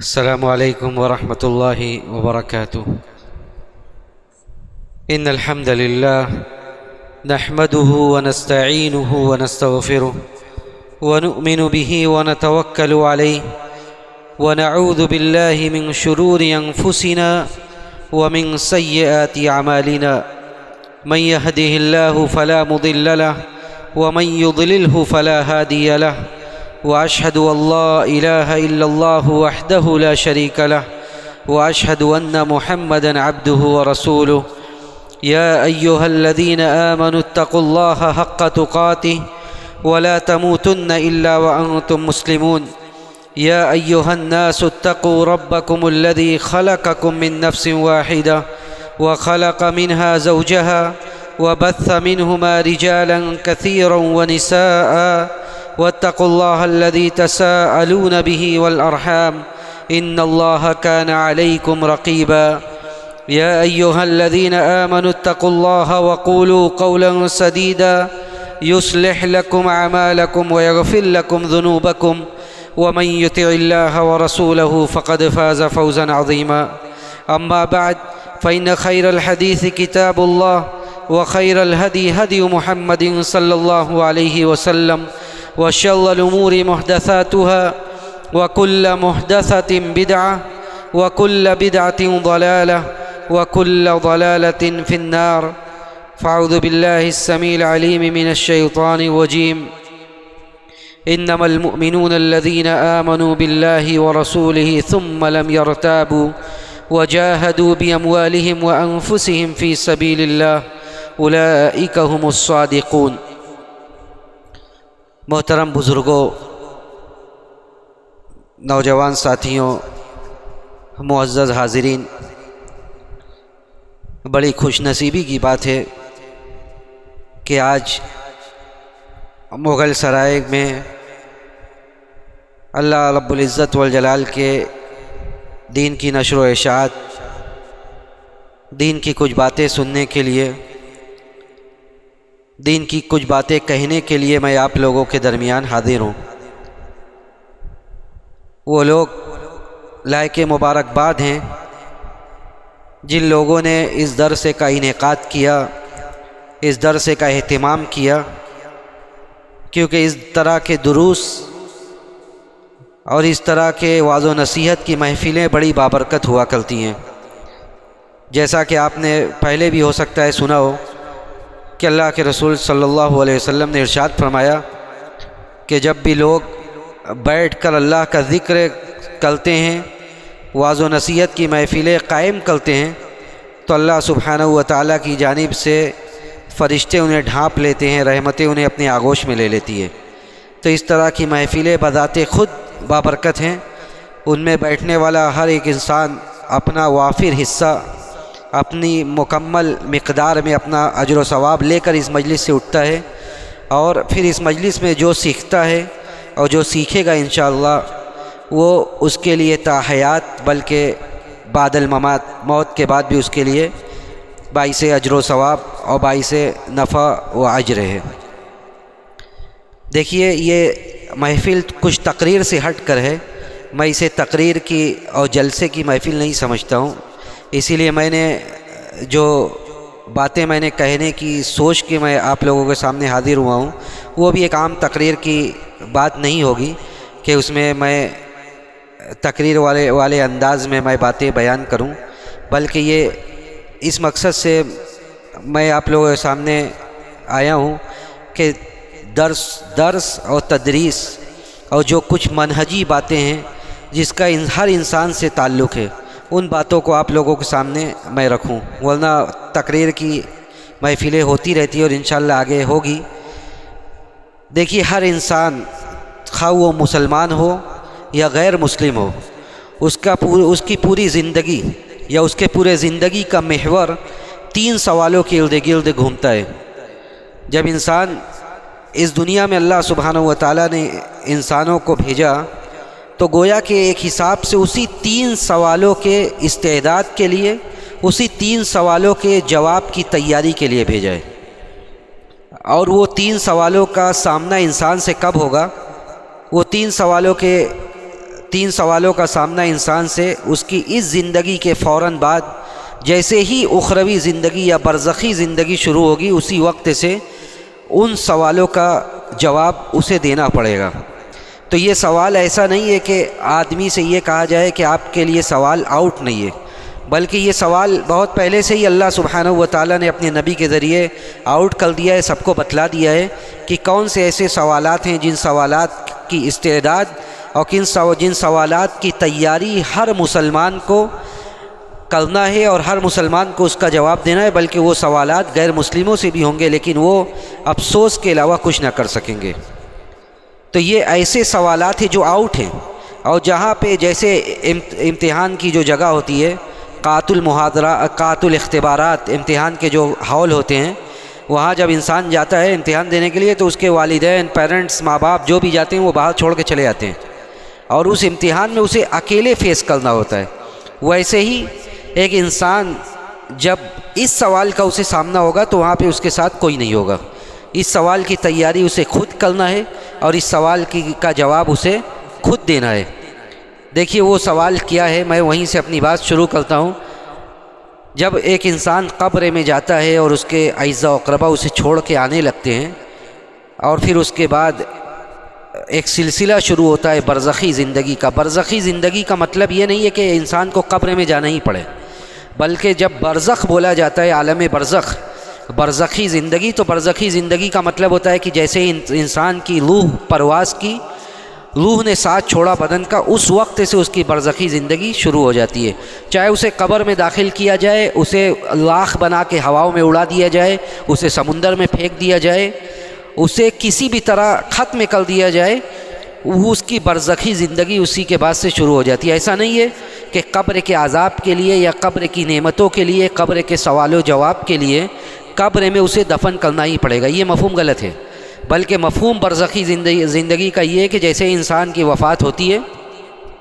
السلام عليكم ورحمة الله وبركاته. إن الحمد لله نحمده ونستعينه ونستغفره ونؤمن به ونتوكل عليه ونعوذ بالله من شرور أنفسنا ومن سيئات أعمالنا. من يهده الله فلا مضل له ومن يضلله فلا هادي له، وأشهد أن لا إله إلا الله وحده لا شريك له، وأشهد أن محمدًا عبده ورسوله. يا أيها الذين آمنوا اتقوا الله حق تقاته ولا تموتن إلا وأنتم مسلمون. يا أيها الناس اتقوا ربكم الذي خلقكم من نفس واحدة وخلق منها زوجها وبث منهما رجالا كثيرا ونساء، واتقوا الله الذي تساءلون به والأرحام إن الله كان عليكم رقيبا. يا أيها الذين آمنوا اتقوا الله وقولوا قولا سديدا يصلح لكم أعمالكم ويغفر لكم ذنوبكم، ومن يطع الله ورسوله فقد فاز فوزا عظيما. أما بعد، فإن خير الحديث كتاب الله، وخير الهدي هدي محمد صلى الله عليه وسلم، وشر الأمور محدثاتها، وكل محدثة بدعة، وكل بدعة ضلالة، وكل ضلالة في النار. فأعوذ بالله السميع العليم من الشيطان الرجيم. إنما المؤمنون الذين آمنوا بالله ورسوله ثم لم يرتابوا وجاهدوا بأموالهم وأنفسهم في سبيل الله أولئك هم الصادقون. محترم بزرگوں، نوجوان ساتھیوں، معزز حاضرین، بڑی خوش نصیبی کی بات ہے کہ آج مغل سرائے میں اللہ رب العزت والجلال کے دین کی نشر و اشاعت، دین کی کچھ باتیں سننے کے لیے، دین کی کچھ باتیں کہنے کے لیے میں آپ لوگوں کے درمیان حاضر ہوں۔ وہ لوگ لائق مبارکباد ہیں جن لوگوں نے اس درس کا انعقاد کیا، اس درس کا اہتمام کیا، کیونکہ اس طرح کے دروس اور اس طرح کے وعظ و نصیحت کی محفلیں بڑی بابرکت ہوا کرتی ہیں۔ جیسا کہ آپ نے پہلے بھی ہو سکتا ہے سنا ہو کہ اللہ کے رسول صلی اللہ علیہ وسلم نے ارشاد فرمایا کہ جب بھی لوگ بیٹھ کر اللہ کا ذکر کرتے ہیں، وعظ و نصیحت کی محفلیں قائم کرتے ہیں، تو اللہ سبحانہ و تعالیٰ کی جانب سے فرشتے انہیں ڈھانپ لیتے ہیں، رحمتیں انہیں اپنے آغوش میں لے لیتی ہے۔ تو اس طرح کی محفلیں بذات خود بابرکت ہیں۔ ان میں بیٹھنے والا ہر ایک انسان اپنا وافر حصہ، اپنی مکمل مقدار میں اپنا اجر و ثواب لے کر اس مجلس سے اٹھتا ہے، اور پھر اس مجلس میں جو سیکھتا ہے اور جو سیکھے گا انشاءاللہ وہ اس کے لیے تا حیات بلکہ بعد الممات، موت کے بعد بھی اس کے لیے باعث اجر و ثواب اور باعث نفع و اجر ہے۔ دیکھیے، یہ محفل کچھ تقریر سے ہٹ کر ہے۔ میں اسے تقریر کی اور جلسے کی محفل نہیں سمجھتا ہوں، اسی لیے میں نے جو باتیں میں نے کہنے کی سوچ کے میں آپ لوگوں کے سامنے حاضر ہوا ہوں، وہ بھی ایک عام تقریر کی بات نہیں ہوگی کہ اس میں میں تقریر والے انداز میں باتیں بیان کروں، بلکہ یہ اس مقصد سے میں آپ لوگوں کے سامنے آیا ہوں کہ درس اور تدریس اور جو کچھ منہجی باتیں ہیں جس کا ہر انسان سے تعلق ہے، ان باتوں کو آپ لوگوں کے سامنے میں رکھوں، ورنہ تقریر کی محفلیں ہوتی رہتی ہیں اور انشاءاللہ آگے ہوگی۔ دیکھیے، ہر انسان خواہ وہ مسلمان ہو یا غیر مسلم ہو، اس کی پوری زندگی یا اس کے پورے زندگی کا محور 3 سوالوں کے ارد گرد گھومتا ہے۔ جب انسان اس دنیا میں اللہ سبحانہ و تعالیٰ نے انسانوں کو بھیجا تو گویا کہ ایک حساب سے اسی 3 سوالوں کے استعداد کے لیے، اسی 3 سوالوں کے جواب کی تیاری کے لیے بھیجا ہے۔ اور وہ 3 سوالوں کا سامنا انسان سے کب ہوگا؟ وہ 3 سوالوں کے 3 سوالوں کا سامنا انسان سے اس کی اس زندگی کے فوراً بعد جیسے ہی اخروی زندگی یا برزخی زندگی شروع ہوگی اسی وقت سے ان سوالوں کا جواب اسے دینا پڑے گا۔ تو یہ سوال ایسا نہیں ہے کہ آدمی سے یہ کہا جائے کہ آپ کے لیے سوال آؤٹ نہیں ہے، بلکہ یہ سوال بہت پہلے سے ہی اللہ سبحانہ و تعالیٰ نے اپنے نبی کے ذریعے آؤٹ کر دیا ہے، سب کو بتلا دیا ہے کہ کون سے ایسے سوالات ہیں جن سوالات کی استعداد اور جن سوالات کی تیاری ہر مسلمان کو کرنا ہے اور ہر مسلمان کو اس کا جواب دینا ہے، بلکہ وہ سوالات غیر مسلموں سے بھی ہوں گے لیکن وہ افسوس کے علاوہ کچھ نہ کر سکیں گے۔ تو یہ ایسے سوالات ہیں جو آؤٹ ہیں، اور جہاں پہ جیسے امتحان کی جو جگہ ہوتی ہے، قاعۃ الاختبارات، امتحان کے جو ہال ہوتے ہیں، وہاں جب انسان جاتا ہے امتحان دینے کے لیے تو اس کے والدین، پیرنٹس، ماں باپ جو بھی جاتے ہیں وہ باہر چھوڑ کے چلے جاتے ہیں، اور اس امتحان میں اسے اکیلے فیس کرنا ہوتا ہے۔ ویسے ہی ایک انسان جب اس سوال کا اسے سامنا ہوگا تو وہاں پہ اس کے ساتھ کوئی نہیں ہوگا۔ اس سوال کی تیاری اسے خود کرنا ہے اور اس سوال کا جواب اسے خود دینا ہے۔ دیکھیے وہ سوال کیا ہے، میں وہیں سے اپنی بات شروع کرتا ہوں۔ جب ایک انسان قبر میں جاتا ہے اور اس کے اعزاء و اقربا اسے چھوڑ کے آنے لگتے ہیں، اور پھر اس کے بعد ایک سلسلہ شروع ہوتا ہے برزخی زندگی کا۔ برزخی زندگی کا مطلب یہ نہیں ہے کہ انسان کو قبر میں جانا ہی پڑے، بلکہ جب برزخ بولا جاتا ہے، عالم برزخ، برزخی زندگی، تو برزخی زندگی کا مطلب ہوتا ہے کہ جیسے انسان کی روح پرواز کی، روح نے ساتھ چھوڑا بدن کا، اس وقت سے اس کی برزخی زندگی شروع ہو جاتی ہے۔ چاہے اسے قبر میں داخل کیا جائے، اسے راکھ بنا کے ہواؤں میں اڑا دیا جائے، اسے سمندر میں پھینک دیا جائے، اسے کسی بھی طرح ختم کر دیا جائے، وہ اس کی برزخی زندگی اسی کے بعد سے شروع ہو جاتی ہے۔ ایسا نہیں ہے کہ قبر کے عذاب کے لیے یا قبر کی نعمتوں کے لیے، قبر کے سوال و جواب کے لیے قبر میں اسے دفن کرنا ہی پڑے گا، یہ مفہوم غلط ہے۔ بلکہ مفہوم برزخی زندگی کا یہ ہے کہ جیسے انسان کی وفات ہوتی ہے،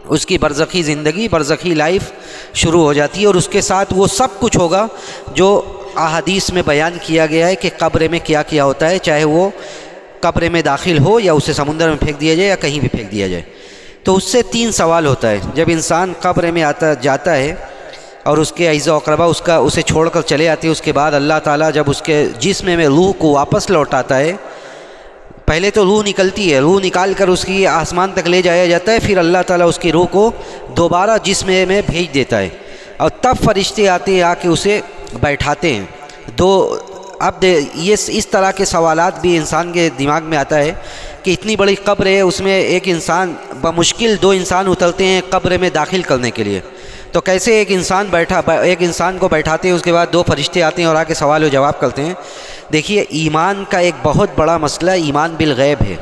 اس کی برزخی زندگی، برزخی لائف شروع ہو جاتی ہے، اور اس کے ساتھ وہ سب کچھ ہوگا جو احادیث میں بیان کیا گیا ہے کہ قبر میں کیا کیا ہوتا ہے، چاہے وہ قبر میں داخل ہو یا اسے سمندر میں پھینک دیا جائے یا کہیں بھی پھینک دیا جائے۔ تو اس سے 3 سوال ہوتا ہے۔ جب انسان قبر میں جاتا ہے اور اس کے اعزاء و اقربا اسے چھوڑ کر چلے آتے ہیں، اس کے بعد اللہ تعالیٰ جب اس کے جسم میں روح کو واپس لوٹاتا ہے، پہلے تو روح نکلتی ہے، روح نکال کر اس کی آسمان تک لے جایا جاتا ہے، پھر اللہ تعالیٰ اس کی روح کو دوبارہ جسم میں بھیج دیتا ہے، اور تب فرشتے آتے ہیں، آ کے اسے بیٹھاتے ہیں۔ اب یہ اس طرح کے سوالات بھی انسان کے دماغ میں آتا ہے کہ اتنی بڑی قبر ہے، اس میں ایک انسان بمشکل 2 انسان اترتے ہیں قبر میں داخل کرنے کے لیے، تو کیسے ایک انسان کو بیٹھاتے ہیں، اس کے بعد 2 فرشتے آتے ہیں اور آ کے سوال و جواب کرتے ہیں۔ دیکھیے ایمان کا ایک بہت بڑا مسئلہ ایمان بالغیب ہے۔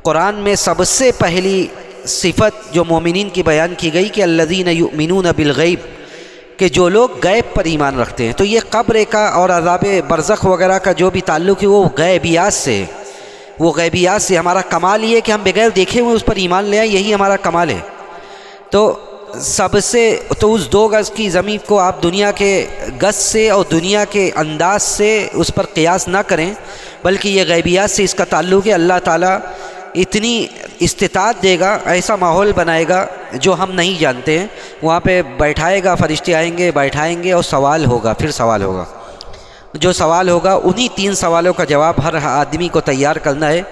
قرآن میں سب سے پہلی صفت جو مومنین کی بیان کی گئی کہ الذین یؤمنون بالغیب، کہ جو لوگ غیب پر ایمان رکھتے ہیں۔ تو یہ قبر کا اور عذاب برزخ وغیرہ کا جو بھی تعلق ہے وہ غیبیات سے ہے، وہ غیبیات سے۔ ہمارا کمال یہ ہے کہ ہم بغیر دیکھے ہوئے اس پر ایمان لے آئیں، یہی ہمارا کمال ہے۔ تو اس 2 گز کی زمین کو آپ دنیا کے گز سے اور دنیا کے انداز سے اس پر قیاس نہ کریں، بلکہ یہ غیبیات سے اس کا تعلق ہے۔ اللہ تعالیٰ اتنی استطاعت دے گا، ایسا ماحول بنائے گا جو ہم نہیں جانتے ہیں، وہاں پہ بیٹھائے گا، فرشتے آئیں گے، بیٹھائیں گے، اور سوال ہوگا، پھر سوال ہوگا۔ جو سوال ہوگا انہی 3 سوالوں کا جواب ہر آدمی کو تیار کرنا ہے۔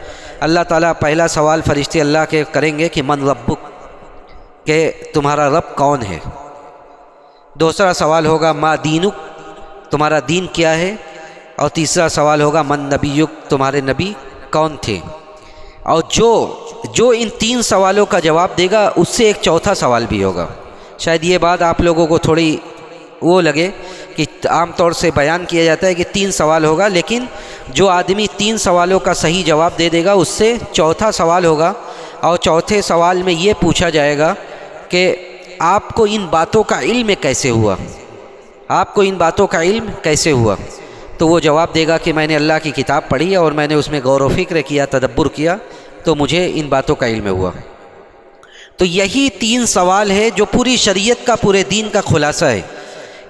اللہ تعالیٰ پہلا سوال فرشتے اللہ کے کریں گے کہ من ربک، کہ تمہارا رب کون ہے۔ دوسرا سوال ہوگا ما دینک، تمہارا دین کیا ہے، اور تیسرا سوال ہوگا من نبیک، تمہارے نبی کون تھے۔ اور جو ان 3 سوالوں کا جواب دے گا اس سے ایک چوتھا سوال بھی ہوگا۔ شاید یہ بات آپ لوگوں کو تھوڑی وہ لگے کہ عام طور سے بیان کیا جاتا ہے کہ 3 سوال ہوگا، لیکن جو آدمی 3 سوالوں کا صحیح جواب دے دے گا اس سے چوتھا سوال ہوگا، اور چوتھے سوال میں یہ پوچھا جائے گا کہ آپ کو ان باتوں کا علم کیسے ہوا، آپ کو ان باتوں کا علم کیسے ہوا۔ تو وہ جواب دے گا کہ میں نے اللہ کی کتاب پڑھی اور میں نے اس میں غور و فکر کیا، تدبر کیا، تو مجھے ان باتوں کا علم ہوا۔ تو یہی 3 سوال ہے جو پوری شریعت کا، پورے دین کا خلاصہ ہے۔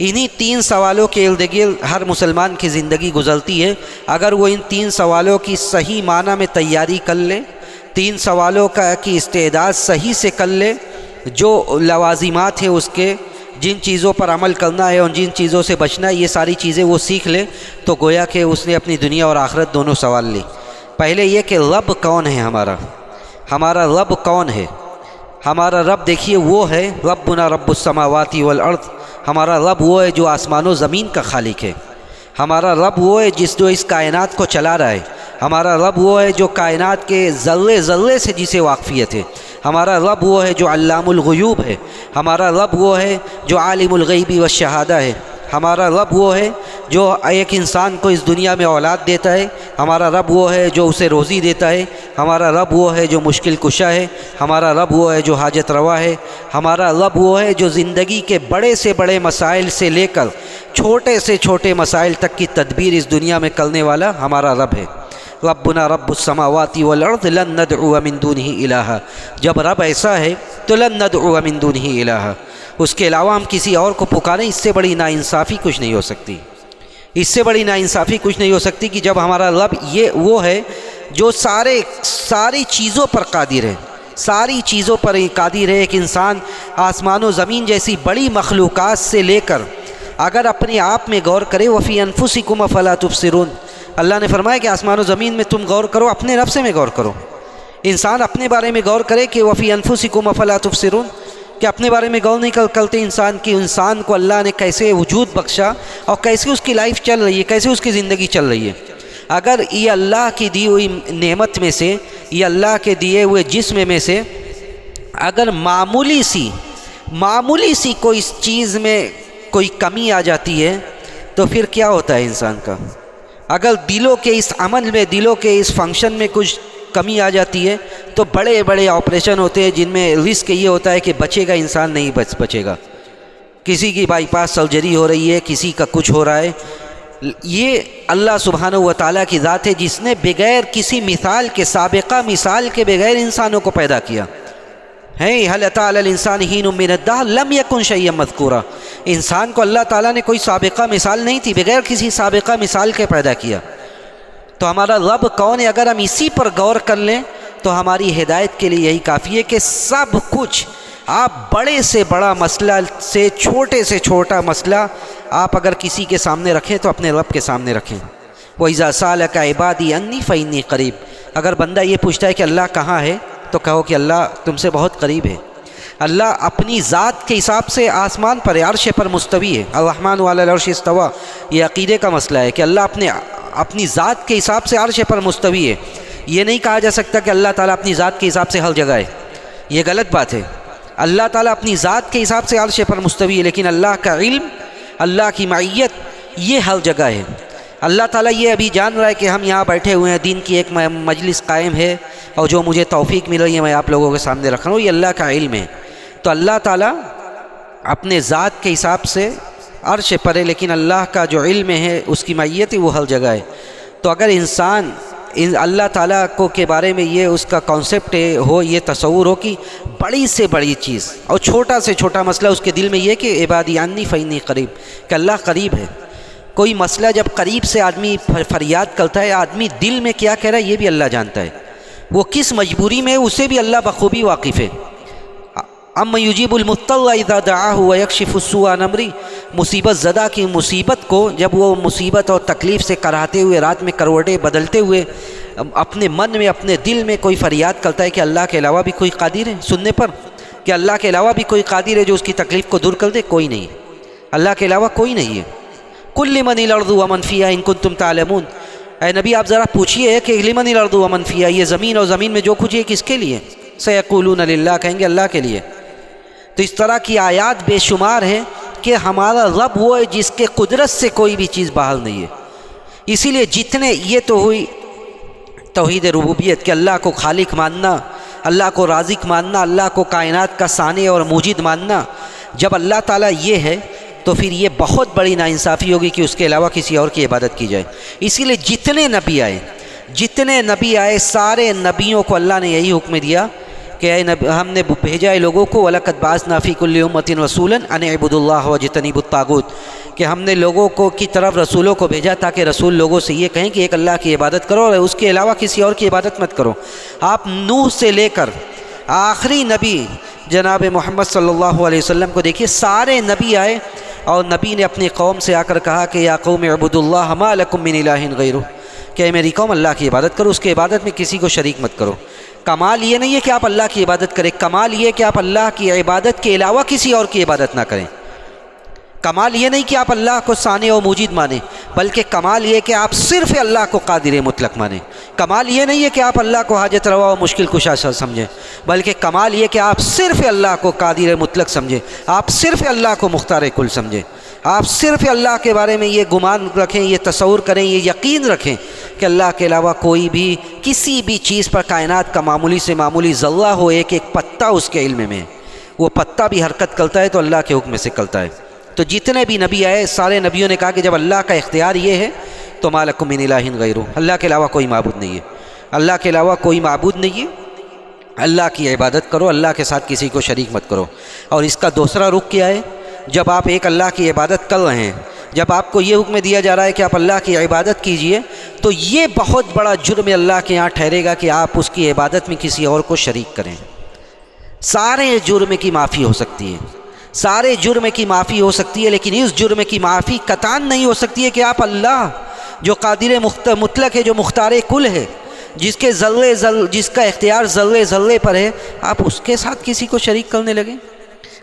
انہی 3 سوالوں کے ارد گرد ہر مسلمان کی زندگی گزرتی ہے۔ اگر وہ ان 3 سوالوں کی صحیح معنی میں تیاری کر لے، 3 سوالوں کی استعداد صحیح سے کر لے، جو لوازمات ہیں اس کے، جن چیزوں پر عمل کرنا ہے اور جن چیزوں سے بچنا ہے، یہ ساری چیزیں وہ سیکھ لے، تو گویا کہ اس نے اپنی دنیا اور آخرت دونوں سوال لی۔ پہلے یہ کہ رب کون ہے ہمارا رب کون ہے؟ ہمارا رب دیکھیے وہ ہے ربنا رب السماوات والارض، ہمارا رب وہ ہے جو آسمان و زمین کا خالق ہے، ہمارا رب وہ ہے جو اس کائنات کو چلا رہا ہے، ہمارا رب وہ ہے جو کائنات کے ذرے ذرے سے جسے واقفیت ہے، ہمارا رب وہ ہے جو علام الغیوب ہے، ہمارا رب وہ ہے جو عالم الغیب والشہادہ ہے، ہمارا رب وہ ہے جو ایک انسان کو اس دنیا میں اولاد دیتا ہے، ہمارا رب وہ ہے جو اسے روزی دیتا ہے، ہمارا رب وہ ہے جو مشکل کشا ہے، ہمارا رب وہ ہے جو حاجت روا ہے، ہمارا رب وہ ہے جو زندگی کے بڑے سے بڑے مسائل سے لے کر چھوٹے سے چھوٹے مسائل تک کی تدبیر اس دنیا میں کرنے والا ہمارا رب ہے۔ ربنا رب السماوات والارض لن ندعو من دونہ الہا، جب رب ایسا ہے تو لن ندعو من دونہ الہا، اس کے علاوہ ہم کسی اور کو پکاریں، اس سے بڑی ناانصافی کچھ نہیں ہو سکتی، اس سے بڑی ناانصافی کچھ نہیں ہو سکتی کہ جب ہمارا رب یہ وہ ہے جو ساری چیزوں پر قادر ہے، ساری چیزوں پر قادر ہے۔ ایک انسان آسمان و زمین جیسی بڑی مخلوقات سے لے کر اگر اپنے آپ میں غور کرے، وفی انفسکم افلا تبصرون، اللہ نے فرمایا کہ آسمان و زمین میں تم غور کرو، اپنے نفس میں غور کرو، انسان اپنے بارے میں غور کرے کہ وفی انفسکم افلا تبصرون، کہ اپنے بارے میں غور نہیں کرتے انسان کو اللہ نے کیسے وجود بخشا اور کیسے اس کی لائف چل رہی ہے، کیسے اس کی زندگی چل رہی ہے۔ اگر یہ اللہ کی دی ہوئی نعمت میں سے، یہ اللہ کے دیے ہوئے جسم میں سے اگر معمولی سی کوئی چیز میں کوئی کمی آ جاتی ہے تو پھر کیا ہوتا ہے انسان کا؟ اگر دلوں کے اس عمل میں، دلوں کے اس فنکشن میں کچھ کمی آ جاتی ہے تو بڑے بڑے آپریشن ہوتے ہیں جن میں رسک یہ ہوتا ہے کہ بچے گا انسان نہیں بچے گا، کسی کی بائی پاس سرجری ہو رہی ہے، کسی کا کچھ ہو رہا ہے۔ یہ اللہ سبحانہ و تعالیٰ کی ذات ہے جس نے بغیر کسی مثال کے، سابقہ مثال کے بغیر انسانوں کو پیدا کیا ہے۔ هل اتى على الانسان حين من الدهر لم يكن شيئا مذكورا، انسان کو اللہ تعالیٰ نے کوئی سابقہ مثال نہیں تھی، بغیر کسی سابقہ مثال کے پیدا کیا۔ تو ہمارا رب کون ہے؟ اگر ہم اسی پر غور کر لیں تو ہماری ہدایت کے لیے یہی کافی ہے کہ سب کچھ، آپ بڑے سے بڑا مسئلہ سے چھوٹا مسئلہ آپ اگر کسی کے سامنے رکھیں تو اپنے رب کے سامنے رکھیں۔ وَإِذَا سَأَلَكَ عِبَادِي أَنِّي فَإِنِّي قَرِيبٌ، اگر بندہ یہ پوچھتا ہے کہ اللہ کہاں ہے تو کہو کہ اللہ تم سے بہت قریب ہے۔ اللہ اپنی ذات کے حساب سے آسمان پر، عرش پر مستوی ہے، الرحمن علی العرش استویٰ، یہ عقیدے کا مسئلہ ہے کہ اللہ اپنی ذات کے حساب سے عرش پر مستوی ہے۔ یہ نہیں کہا جا سکتا کہ اللہ تعالیٰ اپنی ذات کے حساب سے ہر جگہ ہے، یہ غلط بات ہے۔ اللہ تعالیٰ اپنی ذات کے حساب سے عرش پر مستوی ہے، لیکن اللہ کا علم، اللہ کی معیت یہ ہر جگہ ہے۔ اللہ تعالیٰ یہ ابھی جان رہا ہے کہ ہم یہاں بیٹھے ہوئے ہیں، دین کی ایک مجلس قائم ہے اور جو مجھے توفیق مل رہی ہے میں آپ لوگوں کے سامنے رکھ رہا ہوں، یہ اللہ کا علم ہے۔ تو اللہ تعالیٰ اپنے ذات کے حساب سے عرش پر ہے، لیکن اللہ کا جو علم ہے، اس کی معیت ہے، وہ ہر جگہ ہے۔ تو اگر انسان اللہ تعالیٰ کو کے بارے میں یہ اس کا کانسیپٹ ہو، یہ تصور ہو کہ بڑی سے بڑی چیز اور چھوٹا سے چھوٹا مسئلہ اس کے دل میں یہ کہ عبادی انی فینی قریب، کہ اللہ قریب ہے۔ کوئی مسئلہ جب قریب سے آدمی فریاد کرتا ہے، آدمی دل میں کیا کہہ رہا ہے یہ بھی اللہ جانتا ہے، وہ کس مجبوری میں اسے بھی اللہ بخوبی واقف ہے۔ اما یجیب المضطر اذا دعاہ ویکشف السوء عن امرہ، مصیبت زدہ کی مصیبت کو جب وہ مصیبت اور تکلیف سے کراہتے ہوئے، رات میں کروٹیں بدلتے ہوئے اپنے من میں، اپنے دل میں کوئی فریاد کرتا ہے کہ اللہ کے علاوہ بھی کوئی قادر ہے سننے پر، کہ اللہ کے علاوہ بھی کوئی قادر ہے جو اس کی تکلیف کو دور کر دے؟ کوئی نہیں، اللہ کے علاوہ کوئی نہیں ہے۔ کل لمن الارض ومن فیہا ان کنتم تعلمون، اے نبی آپ ذرا پوچھئے کہ لمن الارض ومن فیہا، یہ زمین اور زمین میں جو کچھ ہے کس کے لیے؟ سیقولون للہ، کہیں گے اللہ کے لیے۔ تو اس طرح کی آیات بے شمار ہیں کہ ہمارا رب وہ ہے جس کے قدرت سے کوئی بھی چیز باہر نہیں ہے۔ اسی لیے جتنے، یہ تو ہوئی توحید ربوبیت کہ اللہ کو خالق ماننا، اللہ کو رازق ماننا، اللہ کو کائنات کا صانع اور موجد ماننا۔ جب اللہ تعالیٰ یہ ہے تو پھر یہ بہت بڑی ناانصافی ہوگی کہ اس کے علاوہ کسی اور کی عبادت کی جائے۔ اسی لیے جتنے نبی آئے سارے نبیوں کو اللہ نے یہی حکم دیا کہ ہم نے بھیجا ہے لوگوں کو، وَلَقَدْ بَعَثْنَا فِي كُلِّ أُمَّةٍ رَسُولًا أَنِ اعْبُدُوا اللَّهَ وَاجْتَنِبُوا الطَّاغُوتَ، کہ ہم نے لوگوں کو کی طرف رسولوں کو بھیجا تاکہ رسول لوگوں سے یہ کہیں کہ ایک اللہ کی عبادت کرو اور اس کے علاوہ کسی اور کی عبادت مت کرو۔ آپ نوح سے لے کر آخری نبی جناب محمد صلی اللہ علیہ وسلم کو دیکھیے، سارے نبی آئے اور نبی نے اپنی قوم سے آ کر کہا کہ یا قوم اعبدوا اللہ ما لکم من الہ غیرہ، کہ میری قوم اللہ کی عبادت کرو، اس کی عبادت میں کسی کو شریک مت کرو۔ کمال یہ نہیں ہے کہ آپ اللہ کی عبادت کریں، کمال یہ ہے کہ آپ اللہ کی عبادت کے علاوہ کسی اور کی عبادت نہ کریں۔ کمال یہ نہیں کہ آپ اللہ کو ثانی و موجود مانیں، بلکہ کمال یہ کہ آپ صرف اللہ کو قادر مطلق مانیں۔ کمال یہ نہیں ہے کہ آپ اللہ کو حاجت روا و مشکل کشا سمجھیں، بلکہ کمال یہ کہ آپ صرف اللہ کو قادر مطلق سمجھیں، آپ صرف اللہ کو مختار کل سمجھیں، آپ صرف اللہ کے بارے میں یہ گمان رکھیں، یہ تصور کریں، یہ یقین رکھیں کہ اللہ کے علاوہ کوئی بھی کسی بھی چیز پر کائنات کا معمولی سے معمولی ذرہ ہو، ایک ایک پتا اس کے علم میں ہے، وہ پتا بھی حرکت کرتا ہے تو اللہ کے حکم سے کرتا ہے۔ تو جتنے بھی نبی آئے سارے نبیوں نے کہا کہ جب اللہ کا اختیار یہ ہے تو ما لکم من الہ غیرہ، اللہ کے علاوہ کوئی معبود نہیں ہے، اللہ کے علاوہ کوئی معبود نہیں ہے، اللہ کی عبادت کرو، اللہ کے ساتھ کسی کو شریک مت کرو۔ اور اس کا دوسرا رخ کیا ہے؟ جب آپ ایک اللہ کی عبادت کر رہے ہیں، جب آپ کو یہ حکم دیا جا رہا ہے کہ آپ اللہ کی عبادت کیجئے، تو یہ بہت بڑا جرم اللہ کے یہاں ٹھہرے گا کہ آپ اس کی عبادت میں کسی اور کو شریک کریں۔ سارے جرم کی معافی ہو سکتی ہے، سارے جرم کی معافی ہو سکتی ہے، لیکن اس جرم کی معافی قطعاً نہیں ہو سکتی ہے کہ آپ اللہ جو قادر مطلق ہے، جو مختار کل ہے، جس کے جس کا اختیار ذرے ذرے پر ہے، آپ اس کے ساتھ کسی کو شریک کرنے لگیں،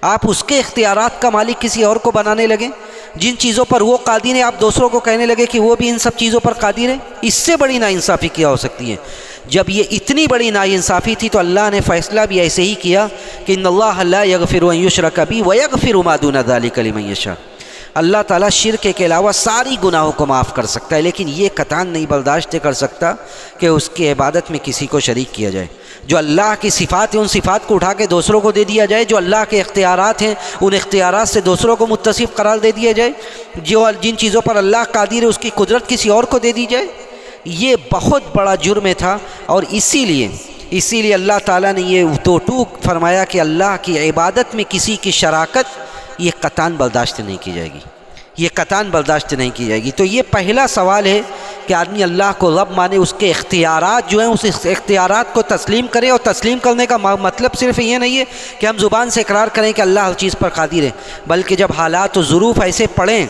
آپ اس کے اختیارات کا مالک کسی اور کو بنانے لگیں، جن چیزوں پر وہ قادر ہے آپ دوسروں کو کہنے لگے کہ وہ بھی ان سب چیزوں پر قادر ہے۔ اس سے بڑی ناانصافی کیا ہو سکتی ہے؟ جب یہ اتنی بڑی ناانصافی تھی تو اللہ نے فیصلہ بھی ایسے ہی کیا کہ ان اللہ لا یغفر ان یشرک بہ ویغفر ما دون ذلک لمن یشاء۔ اللہ تعالیٰ شرک کے علاوہ ساری گناہوں کو معاف کر سکتا ہے، لیکن یہ قطعاً نہیں برداشت کر سکتا کہ اس کی عبادت میں کسی کو شریک کیا جائے۔ جو اللہ کی صفات ہیں ان صفات کو اٹھا کے دوسروں کو دے دیا جائے، جو اللہ کے اختیارات ہیں ان اختیارات سے دوسروں کو متصف قرار دے دیا جائے، جو جن چیزوں پر اللہ قادر ہے اس کی قدرت کسی اور کو دے دی جائے، یہ بہت بڑا جرم تھا۔ اور اسی لیے اللہ تعالیٰ نے یہ دو ٹوک فرمایا کہ اللہ کی عبادت میں کسی کی شراکت یہ قطعاً برداشت نہیں کی جائے گی، یہ قطعاً برداشت نہیں کی جائے گی۔ تو یہ پہلا سوال ہے کہ آدمی اللہ کو رب مانے، اس کے اختیارات جو ہیں اس اختیارات کو تسلیم کرے، اور تسلیم کرنے کا مطلب صرف یہ نہیں ہے کہ ہم زبان سے اقرار کریں کہ اللہ ہر چیز پر قادر ہے، بلکہ جب حالات و ظروف ایسے پڑیں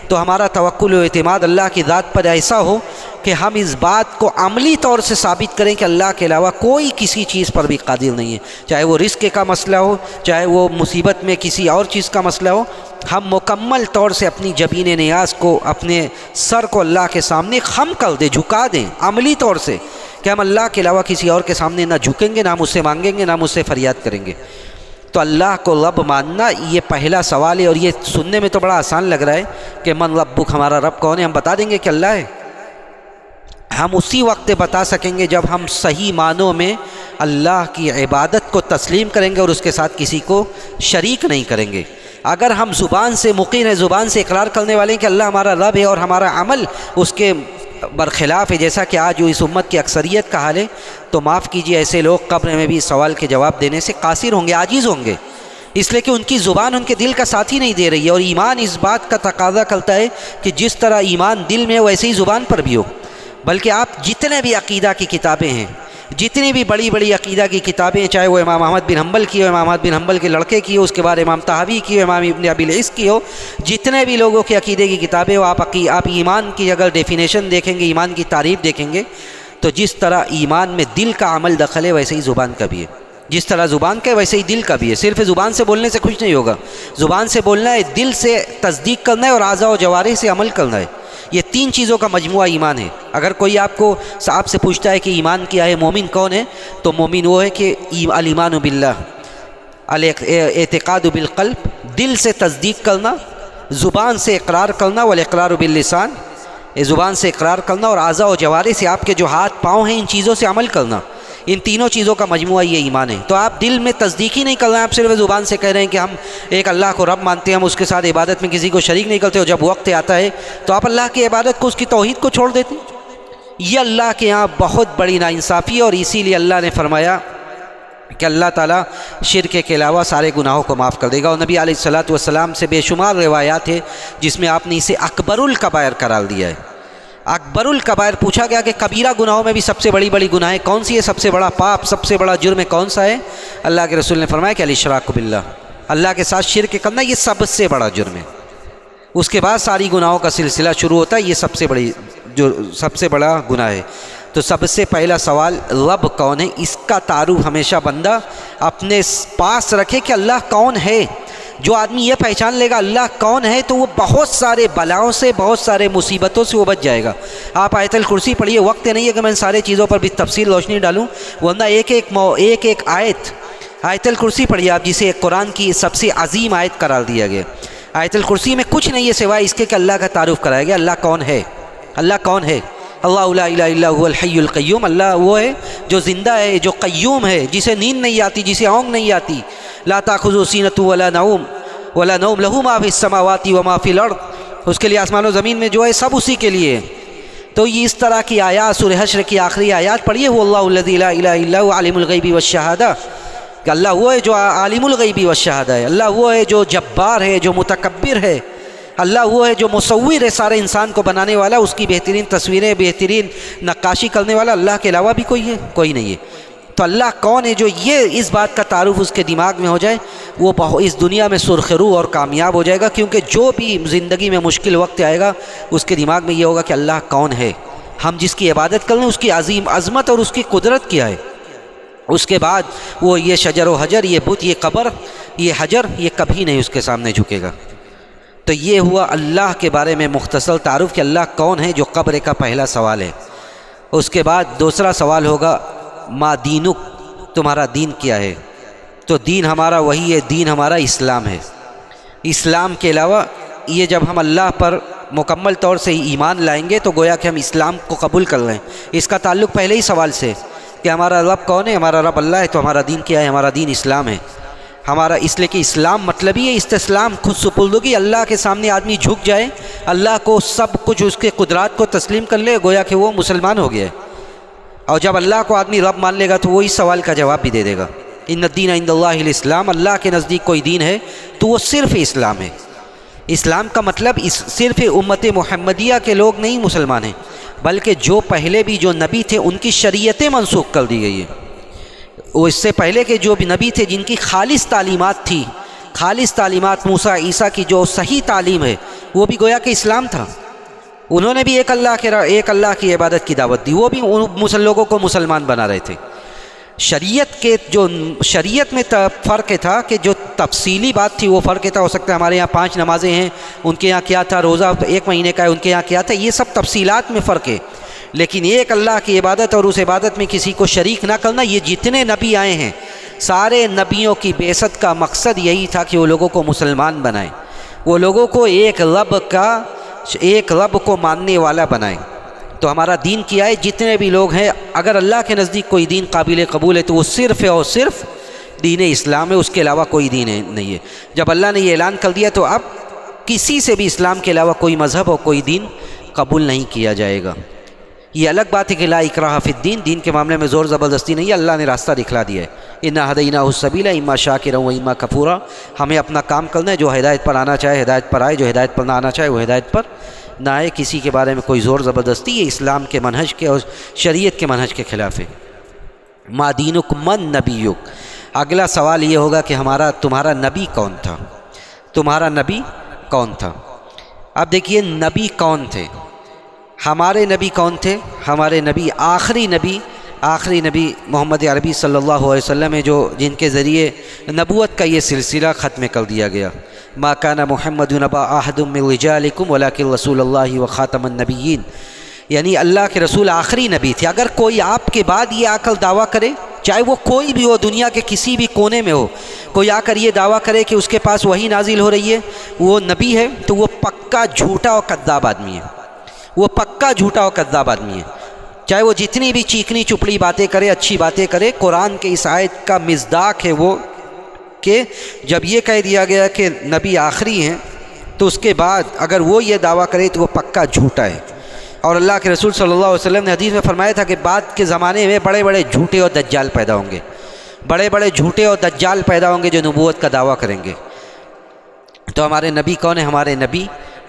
تو ہمارا توکل و اعتماد اللہ کی ذات پر ایسا ہو کہ ہم اس بات کو عملی طور سے ثابت کریں کہ اللہ کے علاوہ کوئی کسی چیز پر بھی قادر نہیں ہے، چاہے وہ رزق کا مسئلہ ہو، چاہے وہ مصیبت میں کسی اور چیز کا مسئلہ ہو، ہم مکمل طور سے اپنی جبین نیاز کو، اپنے سر کو اللہ کے سامنے خم کر دیں، جھکا دیں عملی طور سے کہ ہم اللہ کے علاوہ کسی اور کے سامنے نہ جھکیں گے، نہ ہم اس سے مانگیں گے، نہ ہم اس سے فریاد کریں گے۔ تو اللہ کو رب ماننا یہ پہلا سوال ہے، اور یہ سننے میں تو بڑا آسان لگ رہا ہے کہ من ربک، ہمارا رب کون ہے؟ ہم بتا دیں گے کہ اللہ ہے۔ ہم اسی وقت بتا سکیں گے جب ہم صحیح معنوں میں اللہ کی عبادت کو تسلیم کریں گے اور اس کے ساتھ کسی کو شریک نہیں کریں گے۔ اگر ہم زبان سے مقر ہیں، زبان سے اقرار کرنے والے ہیں کہ اللہ ہمارا رب ہے، اور ہمارا عمل اس کے برخلاف ہے، جیسا کہ آج جو اس امت کی اکثریت کا حال ہے، تو معاف کیجیے ایسے لوگ قبر میں بھی سوال کے جواب دینے سے قاصر ہوں گے، عاجز ہوں گے، اس لیے کہ ان کی زبان ان کے دل کا ساتھ ہی نہیں دے رہی ہے۔ اور ایمان اس بات کا تقاضا کرتا ہے کہ جس طرح ایمان دل میں ویسے ہی زبان پر بھی ہو۔ بلکہ آپ جتنے بھی عقیدہ کی کتابیں ہیں، جتنی بھی بڑی بڑی عقیدہ کی کتابیں، چاہے وہ امام احمد بن حنبل کی ہو، امام احمد بن حنبل کے لڑکے کی ہو، اس کے بعد امام طحاوی کی ہو، امام ابن ابی العز کی ہو، جتنے بھی لوگوں کے عقیدے کی کتابیں ہو، آپ ایمان کی اگر ڈیفینیشن دیکھیں گے، ایمان کی تعریف دیکھیں گے، تو جس طرح ایمان میں دل کا عمل دخل ہے ویسے ہی زبان کا بھی ہے، جس طرح زبان کا ہے ویسے ہی دل کا بھی ہے۔ صرف زبان سے بولنے سے کچھ نہیں ہوگا، زبان سے بولنا ہے، دل سے تصدیق کرنا ہے، اور اعضاء و جوارح سے عمل کرنا ہے۔ یہ تین چیزوں کا مجموعہ ایمان ہے۔ اگر کوئی آپ سے پوچھتا ہے کہ ایمان کیا ہے، مومن کون ہے، تو مومن وہ ہے کہ الایمان باللہ، الاعتقاد بالقلب، دل سے تصدیق کرنا، زبان سے اقرار کرنا، والاقرار باللسان، زبان سے اقرار کرنا، اور اعضاء و جوارح سے آپ کے جو ہاتھ پاؤں ہیں ان چیزوں سے عمل کرنا۔ ان تینوں چیزوں کا مجموعہ یہ ایمان ہے۔ تو آپ دل میں تصدیق ہی نہیں کر رہے ہیں، آپ صرف زبان سے کہہ رہے ہیں کہ ہم ایک اللہ کو رب مانتے ہیں، ہم اس کے ساتھ عبادت میں کسی کو شریک نہیں کرتے، اور جب وقت آتا ہے تو آپ اللہ کی عبادت کو، اس کی توحید کو چھوڑ دیتے ہیں۔ یہ اللہ کے یہاں بہت بڑی ناانصافی ہے، اور اسی لیے اللہ نے فرمایا کہ اللہ تعالیٰ شرک کے علاوہ سارے گناہوں کو معاف کر دے گا۔ اور نبی علیہ الصلوۃ والسلام سے بے شمار روایات ہے جس میں آپ نے اسے اکبر الکبائر قرار دیا ہے۔ اکبر الکبائر پوچھا گیا کہ کبیرہ گناہوں میں بھی سب سے بڑی گناہیں کون سی ہے، سب سے بڑا پاپ، سب سے بڑا جرم کون سا ہے؟ اللہ کے رسول نے فرمایا کہ الاشراک باللہ، اللہ کے ساتھ شرک کرنا یہ سب سے بڑا جرم ہے۔ اس کے بعد ساری گناہوں کا سلسلہ شروع ہوتا ہے، یہ سب سے بڑا گناہ ہے۔ تو سب سے پہلا سوال رب کون ہے، اس کا تعارف ہمیشہ بندہ اپنے پاس رکھے کہ اللہ کون ہے۔ جو آدمی یہ پہچان لے گا اللہ کون ہے تو وہ بہت سارے بلاؤں سے، بہت سارے مصیبتوں سے وہ بچ جائے گا۔ آپ آیت الکرسی پڑھیے، وقت نہیں ہے کہ میں ان سارے چیزوں پر بھی تفصیل روشنی ڈالوں، ورنہ ایک آیت الکرسی پڑھیے آپ، جسے قرآن کی سب سے عظیم آیت قرار دیا گیا۔ آیت الکرسی میں کچھ نہیں ہے سوائے اس کے کہ اللہ کا تعارف کرایا گیا۔ اللہ کون ہے؟ اللہ کون ہے؟ اللہ لا الہ الا هو الحی القیوم، اللہ وہ ہے جو زندہ ہے، جو قیوم ہے، جسے نیند نہیں آتی، جسے اونگ نہیں آتی۔ لا تاخذہ سینۃ ولا نوم لہ ما فی السماوات وما فی الارض، اس کے لیے آسمان و زمین میں جو ہے سب اسی کے لیے۔ تو یہ اس طرح کی آیات سورہ حشر کی آخری آیات پڑھیے، وہ اللہ الذی لا الہ الا هو عالم الغیب والشہادہ، کہ اللہ وہ ہے جو عالم الغیب والشہادہ ہے، اللہ وہ ہے جو جبار ہے، جو متکبر ہے، اللہ وہ ہے جو مصور ہے، سارے انسان کو بنانے والا، اس کی بہترین تصویریں، بہترین نقاشی کرنے والا اللہ کے علاوہ بھی کوئی ہے؟ کوئی نہیں ہے۔ تو اللہ کون ہے، جو یہ اس بات کا تعارف اس کے دماغ میں ہو جائے وہ اس دنیا میں سرخرو اور کامیاب ہو جائے گا، کیونکہ جو بھی زندگی میں مشکل وقت آئے گا اس کے دماغ میں یہ ہوگا کہ اللہ کون ہے، ہم جس کی عبادت کر رہے ہیں اس کی عظیم عظمت اور اس کی قدرت کیا ہے۔ اس کے بعد وہ یہ شجر و حجر، یہ بت، یہ قبر، یہ حجر، یہ کبھی نہیں اس کے سامنے جھکے گا۔ تو یہ ہوا اللہ کے بارے میں مختصر تعارف کہ اللہ کون ہے، جو قبر کا پہلا سوال ہے۔ اس کے بعد دوسرا سوال ہوگا ما دینک، تمہارا دین کیا ہے؟ تو دین ہمارا وہی ہے، دین ہمارا اسلام ہے۔ اسلام کے علاوہ یہ جب ہم اللہ پر مکمل طور سے ایمان لائیں گے تو گویا کہ ہم اسلام کو قبول کر رہے ہیں۔ اس کا تعلق پہلے ہی سوال سے کہ ہمارا رب کون ہے، ہمارا رب اللہ ہے، تو ہمارا دین کیا ہے؟ ہمارا دین اسلام ہے۔ ہمارا اس لیے کہ اسلام مطلب ہی ہے استسلام، خود سپردگی، اللہ کے سامنے آدمی جھک جائے، اللہ کو سب کچھ اس کے قدرات کو تسلیم کر لے، گویا کہ وہ مسلمان ہو گیا ہے۔ اور جب اللہ کو آدمی رب مان لے گا تو وہ اس سوال کا جواب بھی دے دے گا، ان الدین عند اللہ الاسلام، اللہ کے نزدیک کوئی دین ہے تو وہ صرف اسلام ہے۔ اسلام کا مطلب صرف امت محمدیہ کے لوگ نہیں مسلمان ہیں، بلکہ جو پہلے بھی جو نبی تھے ان کی شریعتیں منسوخ کر دی گئی ہیں۔ وہ اس سے پہلے کے جو بھی نبی تھے جن کی خالص تعلیمات تھی، خالص تعلیمات موسیٰ عیسیٰ کی جو صحیح تعلیم ہے، وہ بھی گویا کہ اسلام تھا۔ انہوں نے بھی ایک اللہ کی عبادت کی دعوت دی، وہ بھی لوگوں کو مسلمان بنا رہے تھے۔ شریعت میں فرق تھا کہ جو تفصیلی بات تھی وہ فرق تھا۔ ہو سکتا ہے ہمارے یہاں 5 نمازیں ہیں، ان کے یہاں کیا تھا، روزہ 1 مہینے کا ہے، ان کے یہاں کیا تھا، یہ سب تفصیلات میں فرق ہے۔ لیکن ایک اللہ کی عبادت اور اس عبادت میں کسی کو شریک نہ کرنا، یہ جتنے نبی آئے ہیں سارے نبیوں کی بعثت کا مقصد یہی تھا کہ وہ لوگوں کو مسلمان بنائیں، وہ لوگوں کو ایک رب کو ماننے والا بنائیں۔ تو ہمارا دین کیا ہے؟ جتنے بھی لوگ ہیں اگر اللہ کے نزدیک کوئی دین قابل قبول ہے تو وہ صرف اور صرف دین اسلام ہے، اس کے علاوہ کوئی دین نہیں ہے۔ جب اللہ نے یہ اعلان کر دیا تو اب کسی سے بھی اسلام کے علاوہ کوئی مذہب اور کوئی دین قبول نہیں کیا جائے گا۔ یہ الگ بات ہے کہ لا اکراہ فی الدین، دین کے معاملے میں زور زبردستی نہیں ہے، اللہ نے راستہ دکھلا دیا ہے۔ انا ہدیناہ السبیل اما شاکرا و اما کفورا، ہمیں اپنا کام کرنا ہے، جو ہدایت پر آنا چاہے ہدایت پر آئے، جو ہدایت پر نہ آنا چاہے وہ ہدایت پر نہ آئے۔ کسی کے بارے میں کوئی زور زبردستی یہ اسلام کے منہج کے اور شریعت کے منہج کے خلاف ہے۔ ما دینک من نبیک، اگلا سوال یہ ہوگا کہ تمہارا نبی کون تھا؟ تمہارا نبی کون تھا؟ اب دیکھیے نبی کون تھے؟ ہمارے نبی کون تھے؟ ہمارے نبی آخری نبی محمد عربی صلی اللہ علیہ وسلم ہے، جن کے ذریعے نبوت کا یہ سلسلہ ختم کر دیا گیا۔ ما کان محمد نبا احد من رجالکم ولکن رسول اللہ وخاتم النبیین، یعنی اللہ کے رسول آخری نبی تھے۔ اگر کوئی آپ کے بعد یہ آ کر دعویٰ کرے، چاہے وہ کوئی بھی ہو، دنیا کے کسی بھی کونے میں ہو، کوئی آ کر یہ دعویٰ کرے کہ اس کے پاس وحی نازل ہو رہی ہے، وہ نبی ہے، تو وہ پکا جھوٹا اور کذاب آدمی ہے، وہ پکا جھوٹا اور کذاب آدمی ہے۔ چاہے وہ جتنی بھی چیکنی چپڑی باتیں کرے، اچھی باتیں کرے، قرآن کے اس آیت کا مصداق ہے وہ کہ جب یہ کہہ دیا گیا کہ نبی آخری ہیں تو اس کے بعد اگر وہ یہ دعویٰ کرے تو وہ پکا جھوٹا ہے۔ اور اللہ کے رسول صلی اللہ علیہ وسلم نے حدیث میں فرمایا تھا کہ بعد کے زمانے میں بڑے بڑے جھوٹے اور دجال پیدا ہوں گے، بڑے بڑے جھوٹے اور دجال پیدا ہوں گے جو نبوت کا دعویٰ کریں گے۔ تو ہمارے نبی کون ہیں؟ ہمارے نبی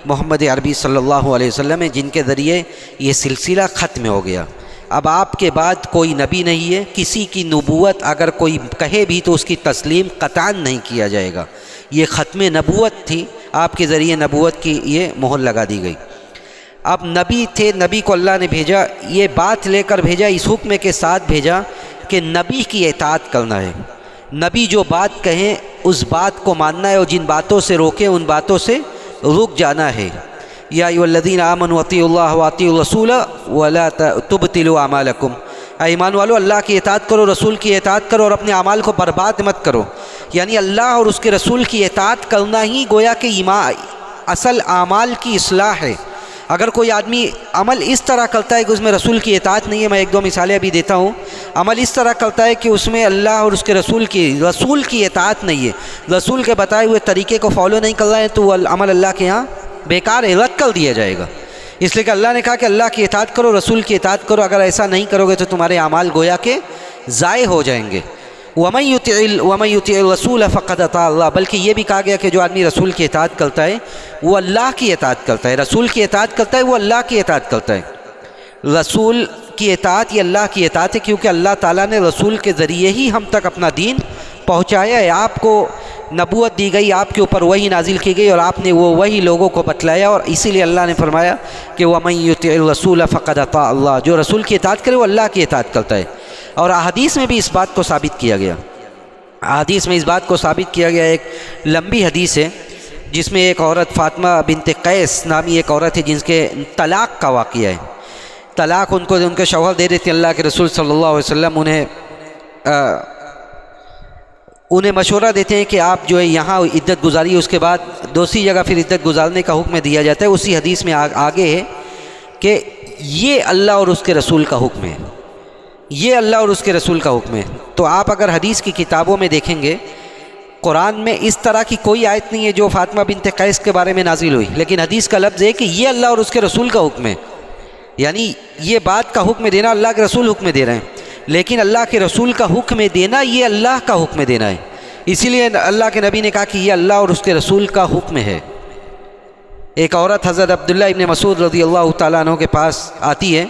محمد عربی صلی اللہ علیہ وسلم ہیں، جن کے ذریعے یہ سلسلہ ختم ہو گیا۔ اب آپ کے بعد کوئی نبی نہیں ہے، کسی کی نبوت اگر کوئی کہے بھی تو اس کی تسلیم قطعاً نہیں کیا جائے گا۔ یہ ختم نبوت تھی، آپ کے ذریعے نبوت کی یہ مہر لگا دی گئی۔ اب نبی تھے، نبی کو اللہ نے بھیجا، یہ بات لے کر بھیجا، اس حکم کے ساتھ بھیجا کہ نبی کی اطاعت کرنا ہے۔ نبی جو بات کہیں اس بات کو ماننا ہے، اور جن باتوں سے روکیں ان باتوں سے رک جانا ہے۔ یا ایھا الذین آمنوا اطیعوا اللہ واطیعوا الرسول ولا تبطلوا اعمالکم، اے ایمان والو اللہ کی اطاعت کرو، رسول کی اطاعت کرو، اور اپنے اعمال کو برباد مت کرو۔ یعنی اللہ اور اس کے رسول کی اطاعت کرنا ہی گویا کہ اصل اعمال کی اصلاح ہے۔ اگر کوئی آدمی عمل اس طرح کرتا ہے کہ اس میں رسول کی اطاعت نہیں ہے، میں ایک دو مثالیں ابھی دیتا ہوں، عمل اس طرح کرتا ہے کہ اس میں اللہ اور اس کے رسول کی اطاعت نہیں ہے، رسول کے بتائے ہوئے طریقے کو فالو نہیں کر رہا ہے، تو وہ عمل اللہ کے ہاں بیکار ہے، رد کر دیا جائے گا۔ اس لیے کہ اللہ نے کہا کہ اللہ کی اطاعت کرو، رسول کی اطاعت کرو، اگر ایسا نہیں کرو گے تو تمہارے اعمال گویا کہ ضائع ہو جائیں گے۔ وَمَن يُطِعِ الرَّسُولَ فَقَدْ أَطَاعَ اللَّهَ، بلکہ یہ بھی کہا گیا کہ جو آدمی رسول کی اطاعت کرتا ہے وہ اللہ کی اطاعت کرتا ہے، رسول کی اطاعت کرتا ہے وہ اللہ کی اطاعت کرتا ہے۔ رسول کی اطاعت یہ اللہ کی اطاعت ہے، کیونکہ اللہ تعالیٰ نے رسول کے ذریعے ہی ہم تک اپنا دین پہنچایا ہے۔ آپ کو نبوت دی گئی، آپ کے اوپر وحی نازل کی گئی، اور آپ نے وہ وحی لوگوں کو بتلایا، اور اسی لیے اللہ نے فرمایا کہ وَمَن يُطِعِ الرَّسُولَ فَقَدْ أَطَاعَ اللَّهَ، جو رسول کی اطاعت کرے وہ اللہ کی اطاعت کرتا ہے۔ اور احادیث میں بھی اس بات کو ثابت کیا گیا، احادیث میں اس بات کو ثابت کیا گیا۔ ایک لمبی حدیث ہے جس میں ایک عورت فاطمہ بنت قیس نامی ایک عورت ہے جن کے طلاق کا واقعہ ہے۔ طلاق ان کے شوہر دے دیتے، اللہ کے رسول صلی اللہ علیہ وسلم انہیں مشورہ دیتے ہیں کہ آپ جو ہے یہاں عدت گزاری، اس کے بعد دوسری جگہ پھر عدت گزارنے کا حکم دیا جاتا ہے۔ اسی حدیث میں آگے ہے کہ یہ اللہ اور اس کے رسول کا حکم ہے، یہ اللہ اور اس کے رسول کا حکم ہے۔ تو آپ اگر حدیث کی کتابوں میں دیکھیں گے، قرآن میں اس طرح کی کوئی آیت نہیں ہے جو فاطمہ بنت قیس کے بارے میں نازل ہوئی، لیکن حدیث کا لفظ ہے کہ یہ اللہ اور اس کے رسول کا حکم ہے، یعنی یہ بات کا حکم دینا اللہ کے رسول حکم دے رہے ہیں، لیکن اللہ کے رسول کا حکم دینا یہ اللہ کا حکم دینا ہے۔ اسی لیے اللہ کے نبی نے کہا کہ یہ اللہ اور اس کے رسول کا حکم ہے۔ ایک عورت حضرت عبداللہ ابن مسعود رضی اللہ تعالیٰ عنہ کے پاس آتی ہے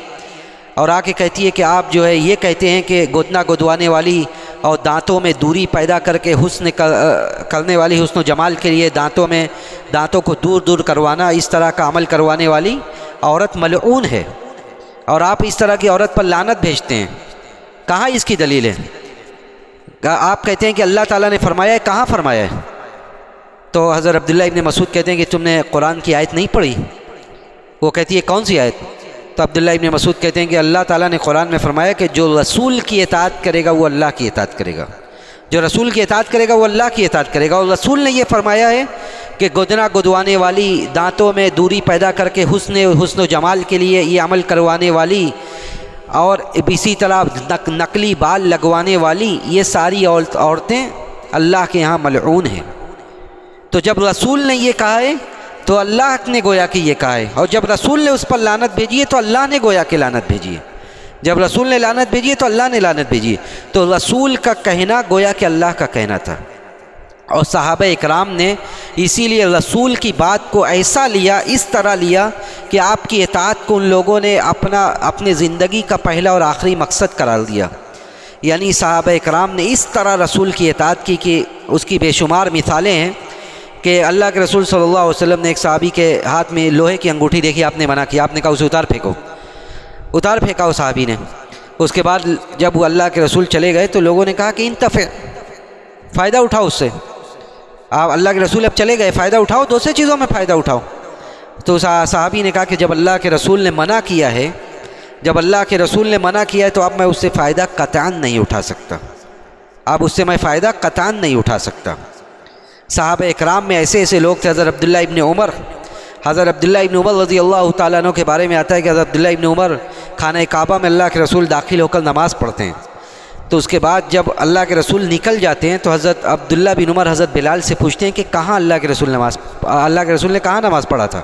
اور آ کے کہتی ہے کہ آپ جو ہے یہ کہتے ہیں کہ گدنا گدوانے والی اور دانتوں میں دوری پیدا کر کے حسن کرنے والی، حسن و جمال کے لیے دانتوں کو دور دور کروانا، اس طرح کا عمل کروانے والی عورت ملعون ہے، اور آپ اس طرح کی عورت پر لعنت بھیجتے ہیں، کہاں اس کی دلیل ہے؟ آپ کہتے ہیں کہ اللہ تعالیٰ نے فرمایا ہے، کہاں فرمایا ہے؟ تو حضرت عبداللہ ابن مسعود کہتے ہیں کہ تم نے قرآن کی آیت نہیں پڑھی؟ وہ کہتی ہے کون سی آیت؟ تو عبداللہ ابن مسعود کہتے ہیں کہ اللہ تعالیٰ نے قرآن میں فرمایا کہ جو رسول کی اطاعت کرے گا وہ اللہ کی اطاعت کرے گا، جو رسول کی اطاعت کرے گا وہ اللہ کی اطاعت کرے گا، اور رسول نے یہ فرمایا ہے کہ گدنا گدوانے والی، دانتوں میں دوری پیدا کر کے حسن و جمال کے لیے یہ عمل کروانے والی، اور اسی طرح نقلی بال لگوانے والی، یہ ساری عورتیں اللہ کے ہاں ملعون ہیں۔ تو جب رسول نے یہ کہا ہے تو اللہ نے گویا کہ یہ کہا ہے، اور جب رسول نے اس پر لعنت بھیجی ہے تو اللہ نے گویا کہ لعنت بھیجی ہے، جب رسول نے لعنت بھیجی ہے تو اللہ نے لعنت بھیجی ہے۔ تو رسول کا کہنا گویا کہ اللہ کا کہنا تھا، اور صحابہ اکرام نے اسی لیے رسول کی بات کو ایسا لیا، اس طرح لیا کہ آپ کی اطاعت کو ان لوگوں نے اپنے زندگی کا پہلا اور آخری مقصد قرار دیا۔ یعنی صحابہ اکرام نے اس طرح رسول کی اطاعت کی کہ اس کی بے شمار مثالیں ہیں کہ اللہ کے رسول صلی اللہ علیہ وسلم نے ایک صحابی کے ہاتھ میں لوہے کی انگوٹھی دیکھی، آپ نے منع کیا، آپ نے کہا اسے اتار پھینکا اس صحابی نے۔ اس کے بعد جب وہ اللہ کے رسول چلے گئے تو لوگوں نے کہا کہ انتفع، فائدہ اٹھاؤ اس سے، آپ اللہ کے رسول اب چلے گئے، فائدہ اٹھاؤ، دوسری چیزوں میں فائدہ اٹھاؤ۔ تو صحابی نے کہا کہ جب اللہ کے رسول نے منع کیا ہے، جب اللہ کے رسول نے منع کیا ہے تو اب میں اس سے فائدہ قطعاً نہیں اٹھا سکتا، اب اس سے میں فائدہ قطعاً نہیں اٹھا سکتا۔ صحابہ اکرام میں ایسے ایسے لوگ تھے، حضرت عبداللہ ابن عمر رضی اللہ تعالیٰ عنہ کے بارے میں آتا ہے کہ حضرت عبداللہ ابن عمر خانہ کعبہ میں اللہ کے رسول داخل ہو کر نماز پڑھتے ہیں، تو اس کے بعد جب اللہ کے رسول نکل جاتے ہیں تو حضرت عبداللہ بن عمر حضرت بلال سے پوچھتے ہیں کہ کہاں اللہ کے رسول نے کہاں نماز پڑھا تھا؟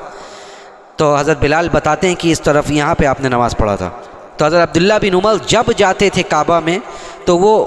تو حضرت بلال بتاتے ہیں کہ اس طرف یہاں پہ آپ نے نماز پڑھا تھا۔ تو حضرت عبداللہ بن عمر جب جاتے تھے کعبہ میں تو وہ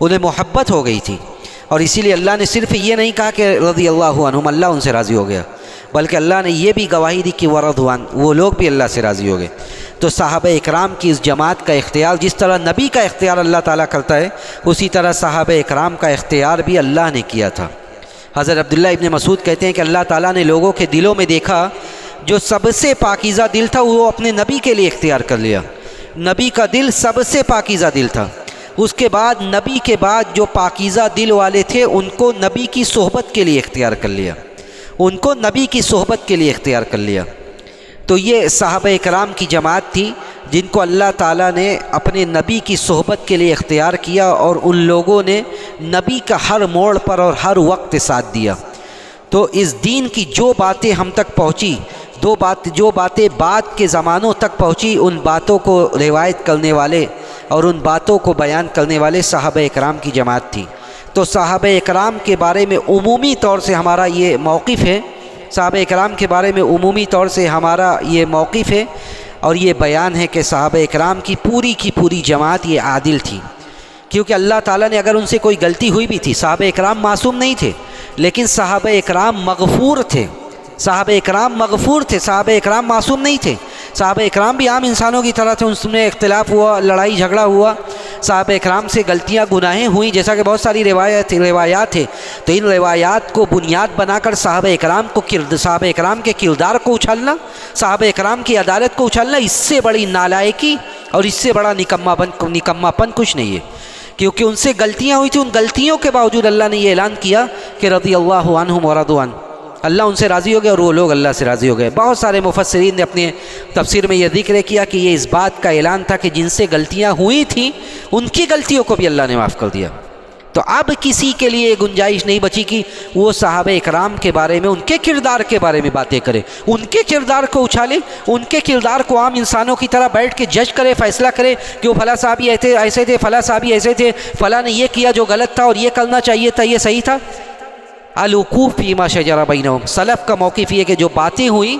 انہیں محبت ہو گئی تھی، اور اسی لیے اللہ نے صرف یہ نہیں کہا کہ رضی اللہ عنہم، اللہ ان سے راضی ہو گیا، بلکہ اللہ نے یہ بھی گواہی دی کہ ورضوان، وہ لوگ بھی اللہ سے راضی ہو گئے۔ تو صحابہ اکرام کی اس جماعت کا اختیار جس طرح نبی کا اختیار اللہ تعالیٰ کرتا ہے، اسی طرح صحابہ اکرام کا اختیار بھی اللہ نے کیا تھا۔ حضرت عبداللہ ابن مسعود کہتے ہیں کہ اللہ تعالیٰ نے لوگوں کے دلوں میں دیکھا جو سب سے پاکیزہ دل تھا وہ اپنے نبی کے لیے اختیار کر لیا۔ نبی کا دل سب سے پاکیزہ دل تھا، اس کے بعد نبی کے بعد جو پاکیزہ دل والے تھے ان کو نبی کی صحبت کے لیے اختیار کر لیا، ان کو نبی کی صحبت کے لیے اختیار کر لیا۔ تو یہ صحابہ اکرام کی جماعت تھی جن کو اللہ تعالیٰ نے اپنے نبی کی صحبت کے لیے اختیار کیا، اور ان لوگوں نے نبی کا ہر موڑ پر اور ہر وقت ساتھ دیا۔ تو اس دین کی جو باتیں ہم تک پہنچی، جو باتیں بعد کے زمانوں تک پہنچی، ان باتوں کو روایت کرنے والے اور ان باتوں کو بیان کرنے والے صحابہ اکرام کی جماعت تھی۔ تو صحابہ اکرام کے بارے میں عمومی طور سے ہمارا یہ موقف ہے، صحابہ اکرام کے بارے میں عمومی طور سے ہمارا یہ موقف ہے اور یہ بیان ہے کہ صحابہ اکرام کی پوری جماعت یہ عادل تھی، کیونکہ اللہ تعالیٰ نے اگر ان سے کوئی غلطی ہوئی بھی تھی، صحابہ اکرام معصوم نہیں تھے، لیکن صحابہ اکرام مغفور تھے، صحابہ اکرام مغفور تھے، صحابہ اکرام معصوم نہیں تھے۔ صحابہ اکرام بھی عام انسانوں کی طرح تھے، ان میں اختلاف ہوا، لڑائی جھگڑا ہوا، صحابہ اکرام سے غلطیاں گناہیں ہوئیں، جیسا کہ بہت ساری روایات ہیں۔ تو ان روایات کو بنیاد بنا کر صحابہ اکرام کے کردار کو اچھالنا، صحابہ اکرام کی عدالت کو اچھالنا، اس سے بڑی نالائکی اور اس سے بڑا نکما پن کچھ نہیں ہے، کیونکہ ان سے غلطیاں ہوئی تھیں، ان غلطیوں کے باوجود اللہ نے یہ اعلان کیا کہ رضی اللہ عنہم ورضوا عنہ، اللہ ان سے راضی ہو گئے اور وہ لوگ اللہ سے راضی ہو گئے۔ بہت سارے مفسرین نے اپنے تفسیر میں یہ ذکر کیا کہ یہ اس بات کا اعلان تھا کہ جن سے غلطیاں ہوئی تھیں ان کی غلطیوں کو بھی اللہ نے معاف کر دیا۔ تو اب کسی کے لیے گنجائش نہیں بچی کہ وہ صحابہ اکرام کے بارے میں، ان کے کردار کے بارے میں باتیں کرے، ان کے کردار کو اچھالے، ان کے کردار کو عام انسانوں کی طرح بیٹھ کے جج کرے، فیصلہ کرے کہ وہ فلاں صحابی ایسے تھے، فلاں صحابی ایسے تھے، فلاں نے یہ کیا جو غلط تھا اور یہ کرنا چاہیے تھا، یہ صحیح تھا۔ الوقوف فیما شجر بینہم، سلف کا موقف یہ کہ جو باتیں ہوئیں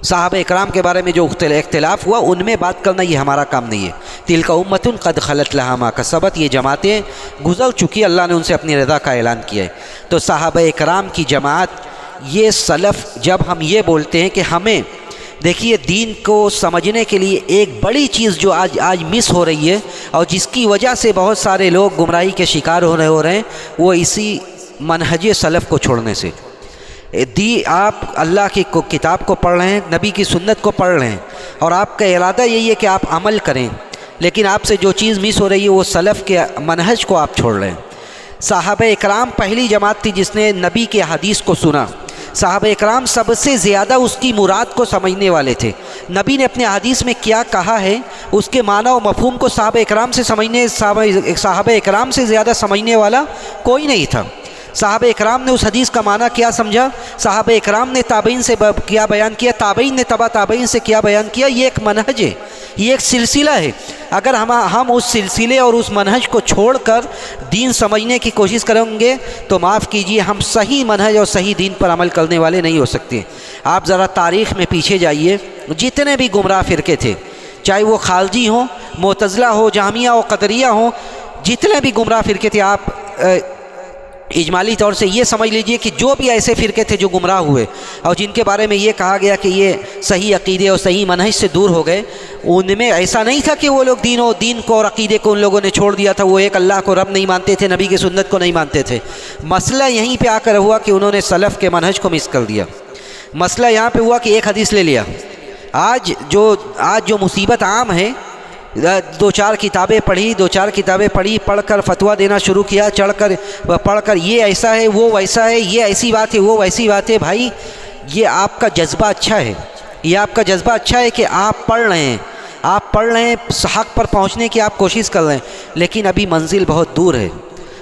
صحابہ اکرام کے بارے میں، جو اختلاف ہوا، ان میں بات کرنا یہ ہمارا کام نہیں ہے۔ تلک امۃ قد خلت لہا ما کسبت، یہ جماعتیں گزر چکی، اللہ نے ان سے اپنی رضا کا اعلان کیا ہے۔ تو صحابہ اکرام کی جماعت، یہ سلف، جب ہم یہ بولتے ہیں کہ ہمیں دیکھیے دین کو سمجھنے کے لیے ایک بڑی چیز جو آج مس ہو رہی ہے اور جس کی وجہ سے بہت سارے لوگ گمراہی کے شکار ہو رہے ہیں، وہ اسی منہج سلف کو چھوڑنے سے۔ آپ اللہ کی کتاب کو پڑھ رہے ہیں، نبی کی سنت کو پڑھ رہے ہیں، اور آپ کا ارادہ یہی ہے کہ آپ عمل کریں، لیکن آپ سے جو چیز مس ہو رہی ہے وہ سلف کے منہج کو آپ چھوڑ رہے ہیں۔ صحابہ اکرام پہلی جماعت تھی جس نے نبی کے حدیث کو سنا، صحابہ اکرام سب سے زیادہ اس کی مراد کو سمجھنے والے تھے، نبی نے اپنے حدیث میں کیا کہا ہے اس کے معنی و مفہوم کو صحابہ اکرام سے زیادہ سمجھنے والا کوئی نہیں تھا۔ صحابہ اکرام نے اس حدیث کا معنی کیا سمجھا، صحابہ اکرام نے تابعین سے کیا بیان کیا، تابعین نے تبع تابعین سے کیا بیان کیا، یہ ایک منہج ہے، یہ ایک سلسلہ ہے۔ اگر ہم اس سلسلے اور اس منہج کو چھوڑ کر دین سمجھنے کی کوشش کریں گے تو معاف کیجئے، ہم صحیح منہج اور صحیح دین پر عمل کرنے والے نہیں ہو سکتے۔ آپ ذرا تاریخ میں پیچھے جائیے، جتنے بھی گمراہ فرقے تھے، چاہے وہ خارجی ہوں، معتزلہ ہو، جہمیہ ہو، قدریہ ہوں، جتنے بھی گمراہ فرقے تھے، آپ اجمالی طور سے یہ سمجھ لیجئے کہ جو بھی ایسے فرقے تھے جو گمراہ ہوئے اور جن کے بارے میں یہ کہا گیا کہ یہ صحیح عقیدے اور صحیح منہج سے دور ہو گئے، ان میں ایسا نہیں تھا کہ وہ لوگ دین کو اور عقیدے کو ان لوگوں نے چھوڑ دیا تھا، وہ ایک اللہ کو رب نہیں مانتے تھے، نبی کی سنت کو نہیں مانتے تھے۔ مسئلہ یہیں پہ آ کر ہوا کہ انہوں نے سلف کے منہج کو مس کر دیا۔ مسئلہ یہاں پہ ہوا کہ ایک حدیث لے لیا۔ آج جو مصیبت عام ہے، دو چار کتابیں پڑھی، پڑھ کر فتویٰ دینا شروع کیا، پڑھ کر یہ ایسا ہے، وہ ویسا ہے، یہ ایسی بات ہے، وہ ویسی بات ہے۔ بھائی یہ آپ کا جذبہ اچھا ہے، یہ آپ کا جذبہ اچھا ہے کہ آپ پڑھ رہے ہیں حق پر پہنچنے کی آپ کوشش کر رہے ہیں، لیکن ابھی منزل بہت دور ہے۔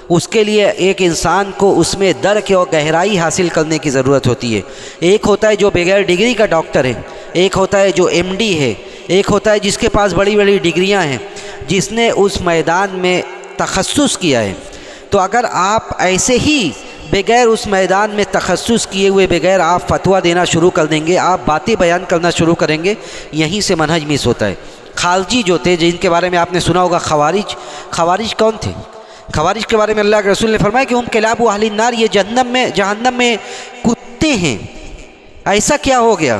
اس کے لیے ایک انسان کو اس میں درک اور گہرائی حاصل کرنے کی ضرورت ہوتی ہے۔ ایک ہوتا ہے جو بغیر ڈگری کا ڈاکٹر ہے، ایک ہوتا ہے جو ایم ڈی ہے، ایک ہوتا ہے جس کے پاس بڑی بڑی ڈگریاں ہیں، جس نے اس میدان میں تخصص کیا ہے۔ تو اگر آپ ایسے ہی بغیر اس میدان میں تخصص کیے ہوئے بغیر آپ فتویٰ دینا شروع کر دیں گے، آپ باتیں بیان کرنا شروع کریں گے، یہیں سے منہج مس ہوتا ہے۔ خارجی جو تھے، جن کے بارے میں آپ نے سنا ہوگا، خوارج کون تھے؟ خوارج کے بارے میں اللہ کے رسول نے فرمایا کہ ہم کلاب اہل النار، یہ جہنم میں کتے ہیں۔ ایسا کیا ہو گیا؟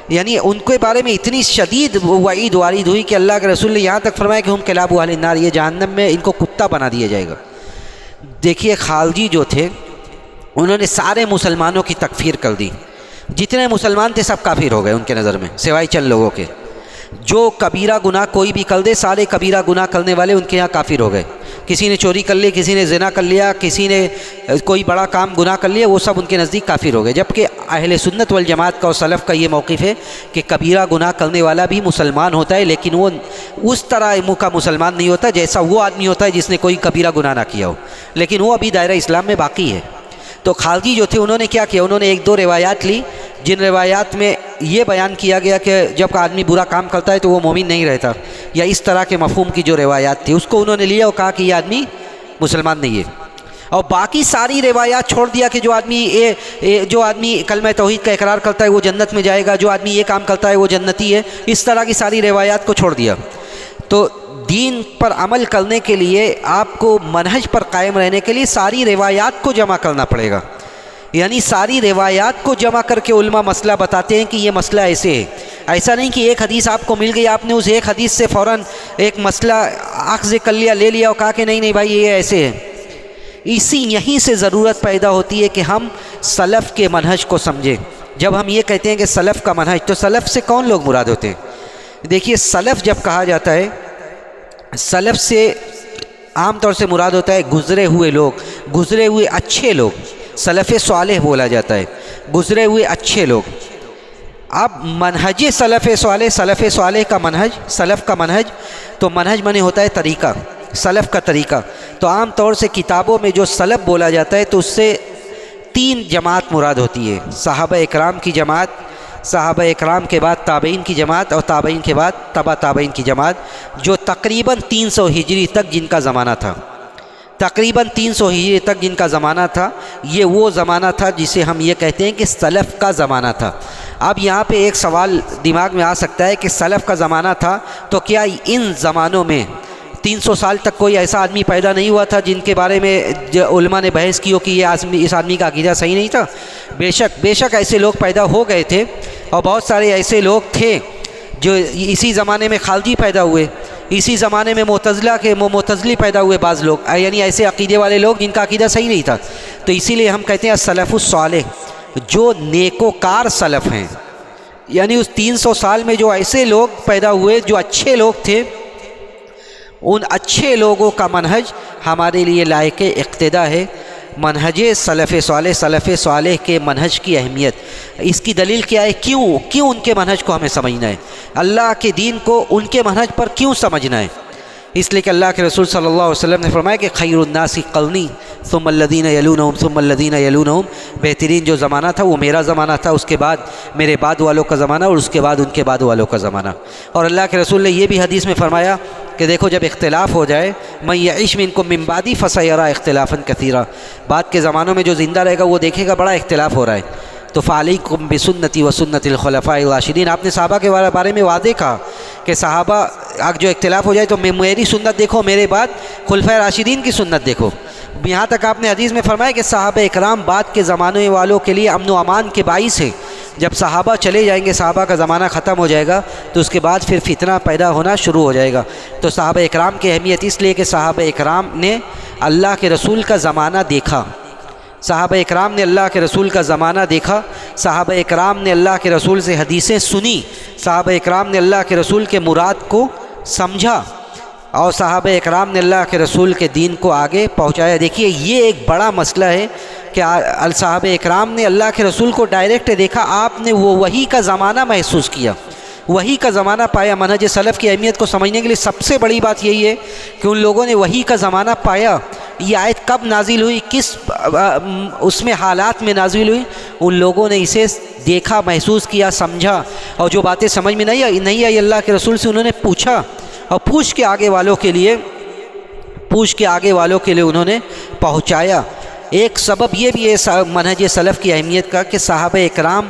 یعنی ان کے بارے میں اتنی شدید وعید وارد ہوئی کہ اللہ کے رسول نے یہاں تک فرمایا کہ ہم کلاب اہل النار، یہ جہنم میں ان کو کتا بنا دیا جائے گا۔ دیکھیے خارجی جو تھے انہوں نے سارے مسلمانوں کی تکفیر کر دی، جتنے مسلمان تھے سب کافر ہو گئے ان کے نظر میں، سوائے چند لوگوں کے۔ جو کبیرہ گناہ کوئی بھی کر دے، سارے کبیرہ گناہ کرنے والے ان کے یہاں کافر ہو گئے۔ کسی نے چوری کر لی، کسی نے زنا کر لیا، کسی نے کوئی بڑا کام گناہ کر لیا، وہ سب ان کے نزدیک کافر ہو گئے۔ جبکہ اہل سنت والجماعت کا اور سلف کا یہ موقف ہے کہ کبیرہ گناہ کرنے والا بھی مسلمان ہوتا ہے، لیکن وہ اس طرح کا مسلمان نہیں ہوتا جیسا وہ آدمی ہوتا ہے جس نے کوئی کبیرہ گناہ نہ کیا ہو، لیکن وہ ابھی دائرہ اسلام میں باقی ہے۔ تو خارجی جو تھے انہوں نے کیا کیا، انہوں نے ایک دو روایات لی جن روایات میں یہ بیان کیا گیا کہ جب آدمی برا کام کرتا ہے تو وہ مومن نہیں رہتا، یا اس طرح کے مفہوم کی جو روایات تھی اس کو انہوں نے لیا اور کہا کہ یہ آدمی مسلمان نہیں ہے، اور باقی ساری روایات چھوڑ دیا کہ جو آدمی کلمہ توحید کا اقرار کرتا ہے وہ جنت میں جائے گا، جو آدمی یہ کام کرتا ہے وہ جنتی ہے، اس طرح کی ساری روایات کو چھوڑ دیا۔ تو دین پر عمل کرنے کے لیے آپ کو منہج پر قائم رہنے کے لیے ساری روایات کو جمع کرنا پڑے گا، یعنی ساری روایات کو جمع کر کے علماء مسئلہ بتاتے ہیں کہ یہ مسئلہ ایسے ہے۔ ایسا نہیں کہ ایک حدیث آپ کو مل گئی، آپ نے اس ایک حدیث سے فوراً ایک مسئلہ اخذ کر لیا، لے لیا اور کہا کہ نہیں بھائی یہ ایسے ہے۔ یہیں سے ضرورت پیدا ہوتی ہے کہ ہم سلف کے منہج کو سمجھیں۔ جب ہم یہ کہتے ہیں کہ سلف کا منہج، تو سلف سے کون لوگ مراد ہوتے ہیں؟ دیکھیے سلف جب کہا جاتا ہے، سلف سے عام طور سے مراد ہوتا ہے گزرے ہوئے لوگ، گزرے ہوئے اچھے لوگ، سلف صالح بولا جاتا ہے، گزرے ہوئے اچھے لوگ۔ اب منہج سلف صالح کا منہج، سلف کا منہج، تو منہج معنی ہوتا ہے طریقہ، سلف کا طریقہ۔ تو عام طور سے کتابوں میں جو سلف بولا جاتا ہے تو اس سے 3 جماعت مراد ہوتی ہے، صحابہ اکرام کی جماعت، صحابہ اکرام کے بعد تابعین کی جماعت، اور تابعین کے بعد تبع تابعین کی جماعت، جو تقریباً 300 ہجری تک جن کا زمانہ تھا، تقریباً 300 ہجری تک جن کا زمانہ تھا، یہ وہ زمانہ تھا جسے ہم یہ کہتے ہیں کہ سلف کا زمانہ تھا۔ اب یہاں پہ ایک سوال دماغ میں آ سکتا ہے کہ سلف کا زمانہ تھا تو کیا ان زمانوں میں 300 سال تک کوئی ایسا آدمی پیدا نہیں ہوا تھا جن کے بارے میں علماء نے بحث کی ہو کہ یہ اس آدمی کا عقیدہ صحیح نہیں تھا؟ بے شک ایسے لوگ پیدا ہو گئے تھے، اور بہت سارے ایسے لوگ تھے جو اسی زمانے میں خارجی پیدا ہوئے، اسی زمانے میں معتزلی پیدا ہوئے، بعض لوگ یعنی ایسے عقیدے والے لوگ جن کا عقیدہ صحیح نہیں تھا۔ تو اسی لیے ہم کہتے ہیں السلف الصالح، جو نیکوکار سلف ہیں، یعنی اس 300 سال میں جو ایسے لوگ پیدا ہوئے جو اچھے لوگ تھے، ان اچھے لوگوں کا منہج ہمارے لیے لائق اقتدا ہے۔ منہج سلف صالح کے منہج کی اہمیت، اس کی دلیل کیا ہے؟ کیوں ان کے منہج کو ہمیں سمجھنا ہے؟ اللہ کے دین کو ان کے منہج پر کیوں سمجھنا ہے؟ اس لیے کہ اللہ کے رسول صلی اللہ علیہ وسلم نے فرمایا کہ خیر الناس قرنی ثم الذین یلونہم ثم الذین یلونہم، بہترین جو زمانہ تھا وہ میرا زمانہ تھا، اس کے بعد میرے بعد والوں کا زمانہ، اور اس کے بعد ان کے بعد والوں کا زمانہ۔ اور اللہ کے رسول نے یہ بھی حدیث میں فرمایا کہ دیکھو جب اختلاف ہو جائے، من یعش منکم من بعدی فسیری اختلافا کثیرا، بعد کے زمانوں میں جو زندہ رہے گا وہ دیکھے گا بڑا اختلاف ہو رہا ہے۔ تو فعلیکم بسنتی و سنت الخلفاء الراشدین، آپ نے صحابہ کے بارے میں واضح کہا کہ صحابہ جو اختلاف ہو جائے تو میری سنت دیکھو، میرے بعد خلفاء راشدین کی سنت دیکھو۔ یہاں تک آپ نے حدیث میں فرمایا کہ صحابہ اکرام بعد کے زمانے والوں کے لیے امن و امان کے باعث ہے۔ جب صحابہ چلے جائیں گے، صحابہ کا زمانہ ختم ہو جائے گا، تو اس کے بعد پھر فتنہ پیدا ہونا شروع ہو جائے گا۔ تو صحابہ اکرام کی اہمیت اس لیے کہ صحابہ اکرام نے اللہ کے رسول کا زمانہ دیکھا، صحابہ اکرام نے اللہ کے رسول کا زمانہ دیکھا، صحابہ اکرام نے اللہ کے رسول سے حدیثیں سنی، صحابہ اکرام نے اللہ کے رسول کے مراد کو سمجھا، اور صحابہ اکرام نے اللہ کے رسول کے دین کو آگے پہنچایا۔ دیکھیے یہ ایک بڑا مسئلہ ہے کہ صحابہ اکرام نے اللہ کے رسول کو ڈائریکٹ دیکھا، آپ نے وہ وحی کا زمانہ محسوس کیا، وحی کا زمانہ پایا۔ منہج سلف کی اہمیت کو سمجھنے کے لیے سب سے بڑی بات یہی ہے کہ ان لوگوں نے وحی کا زمانہ پایا۔ یہ آیت کب نازل ہوئی، کس اس میں حالات میں نازل ہوئی، ان لوگوں نے اسے دیکھا، محسوس کیا، سمجھا، اور جو باتیں سمجھ میں نہیں آئی اللہ کے رسول سے انہوں نے پوچھا، اور پوچھ کے آگے والوں کے لیے انہوں نے پہنچایا۔ ایک سبب یہ بھی ہے منہج سلف کی اہمیت کا کہ صحابہ اکرام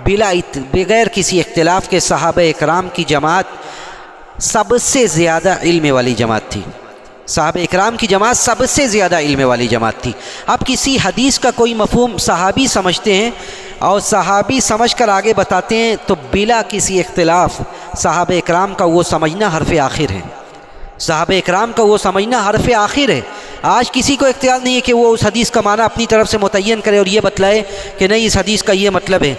بغیر کسی اختلاف کے صحابہ اکرام کی جماعت سب سے زیادہ علم والی جماعت تھی، صحابہ اکرام کی جماعت سب سے زیادہ علم والی جماعت تھی۔ اب کسی حدیث کا کوئی مفہوم صحابی سمجھتے ہیں اور صحابی سمجھ کر آگے بتاتے ہیں تو بلا کسی اختلاف صحابہ اکرام کا وہ سمجھنا حرف آخر ہے، صحابہ اکرام کا وہ سمجھنا حرف آخر ہے۔ آج کسی کو اختیار نہیں ہے کہ وہ اس حدیث کا معنی اپنی طرف سے متعین کرے اور یہ بتلائے کہ نہیں اس حدیث کا یہ مطلب ہے،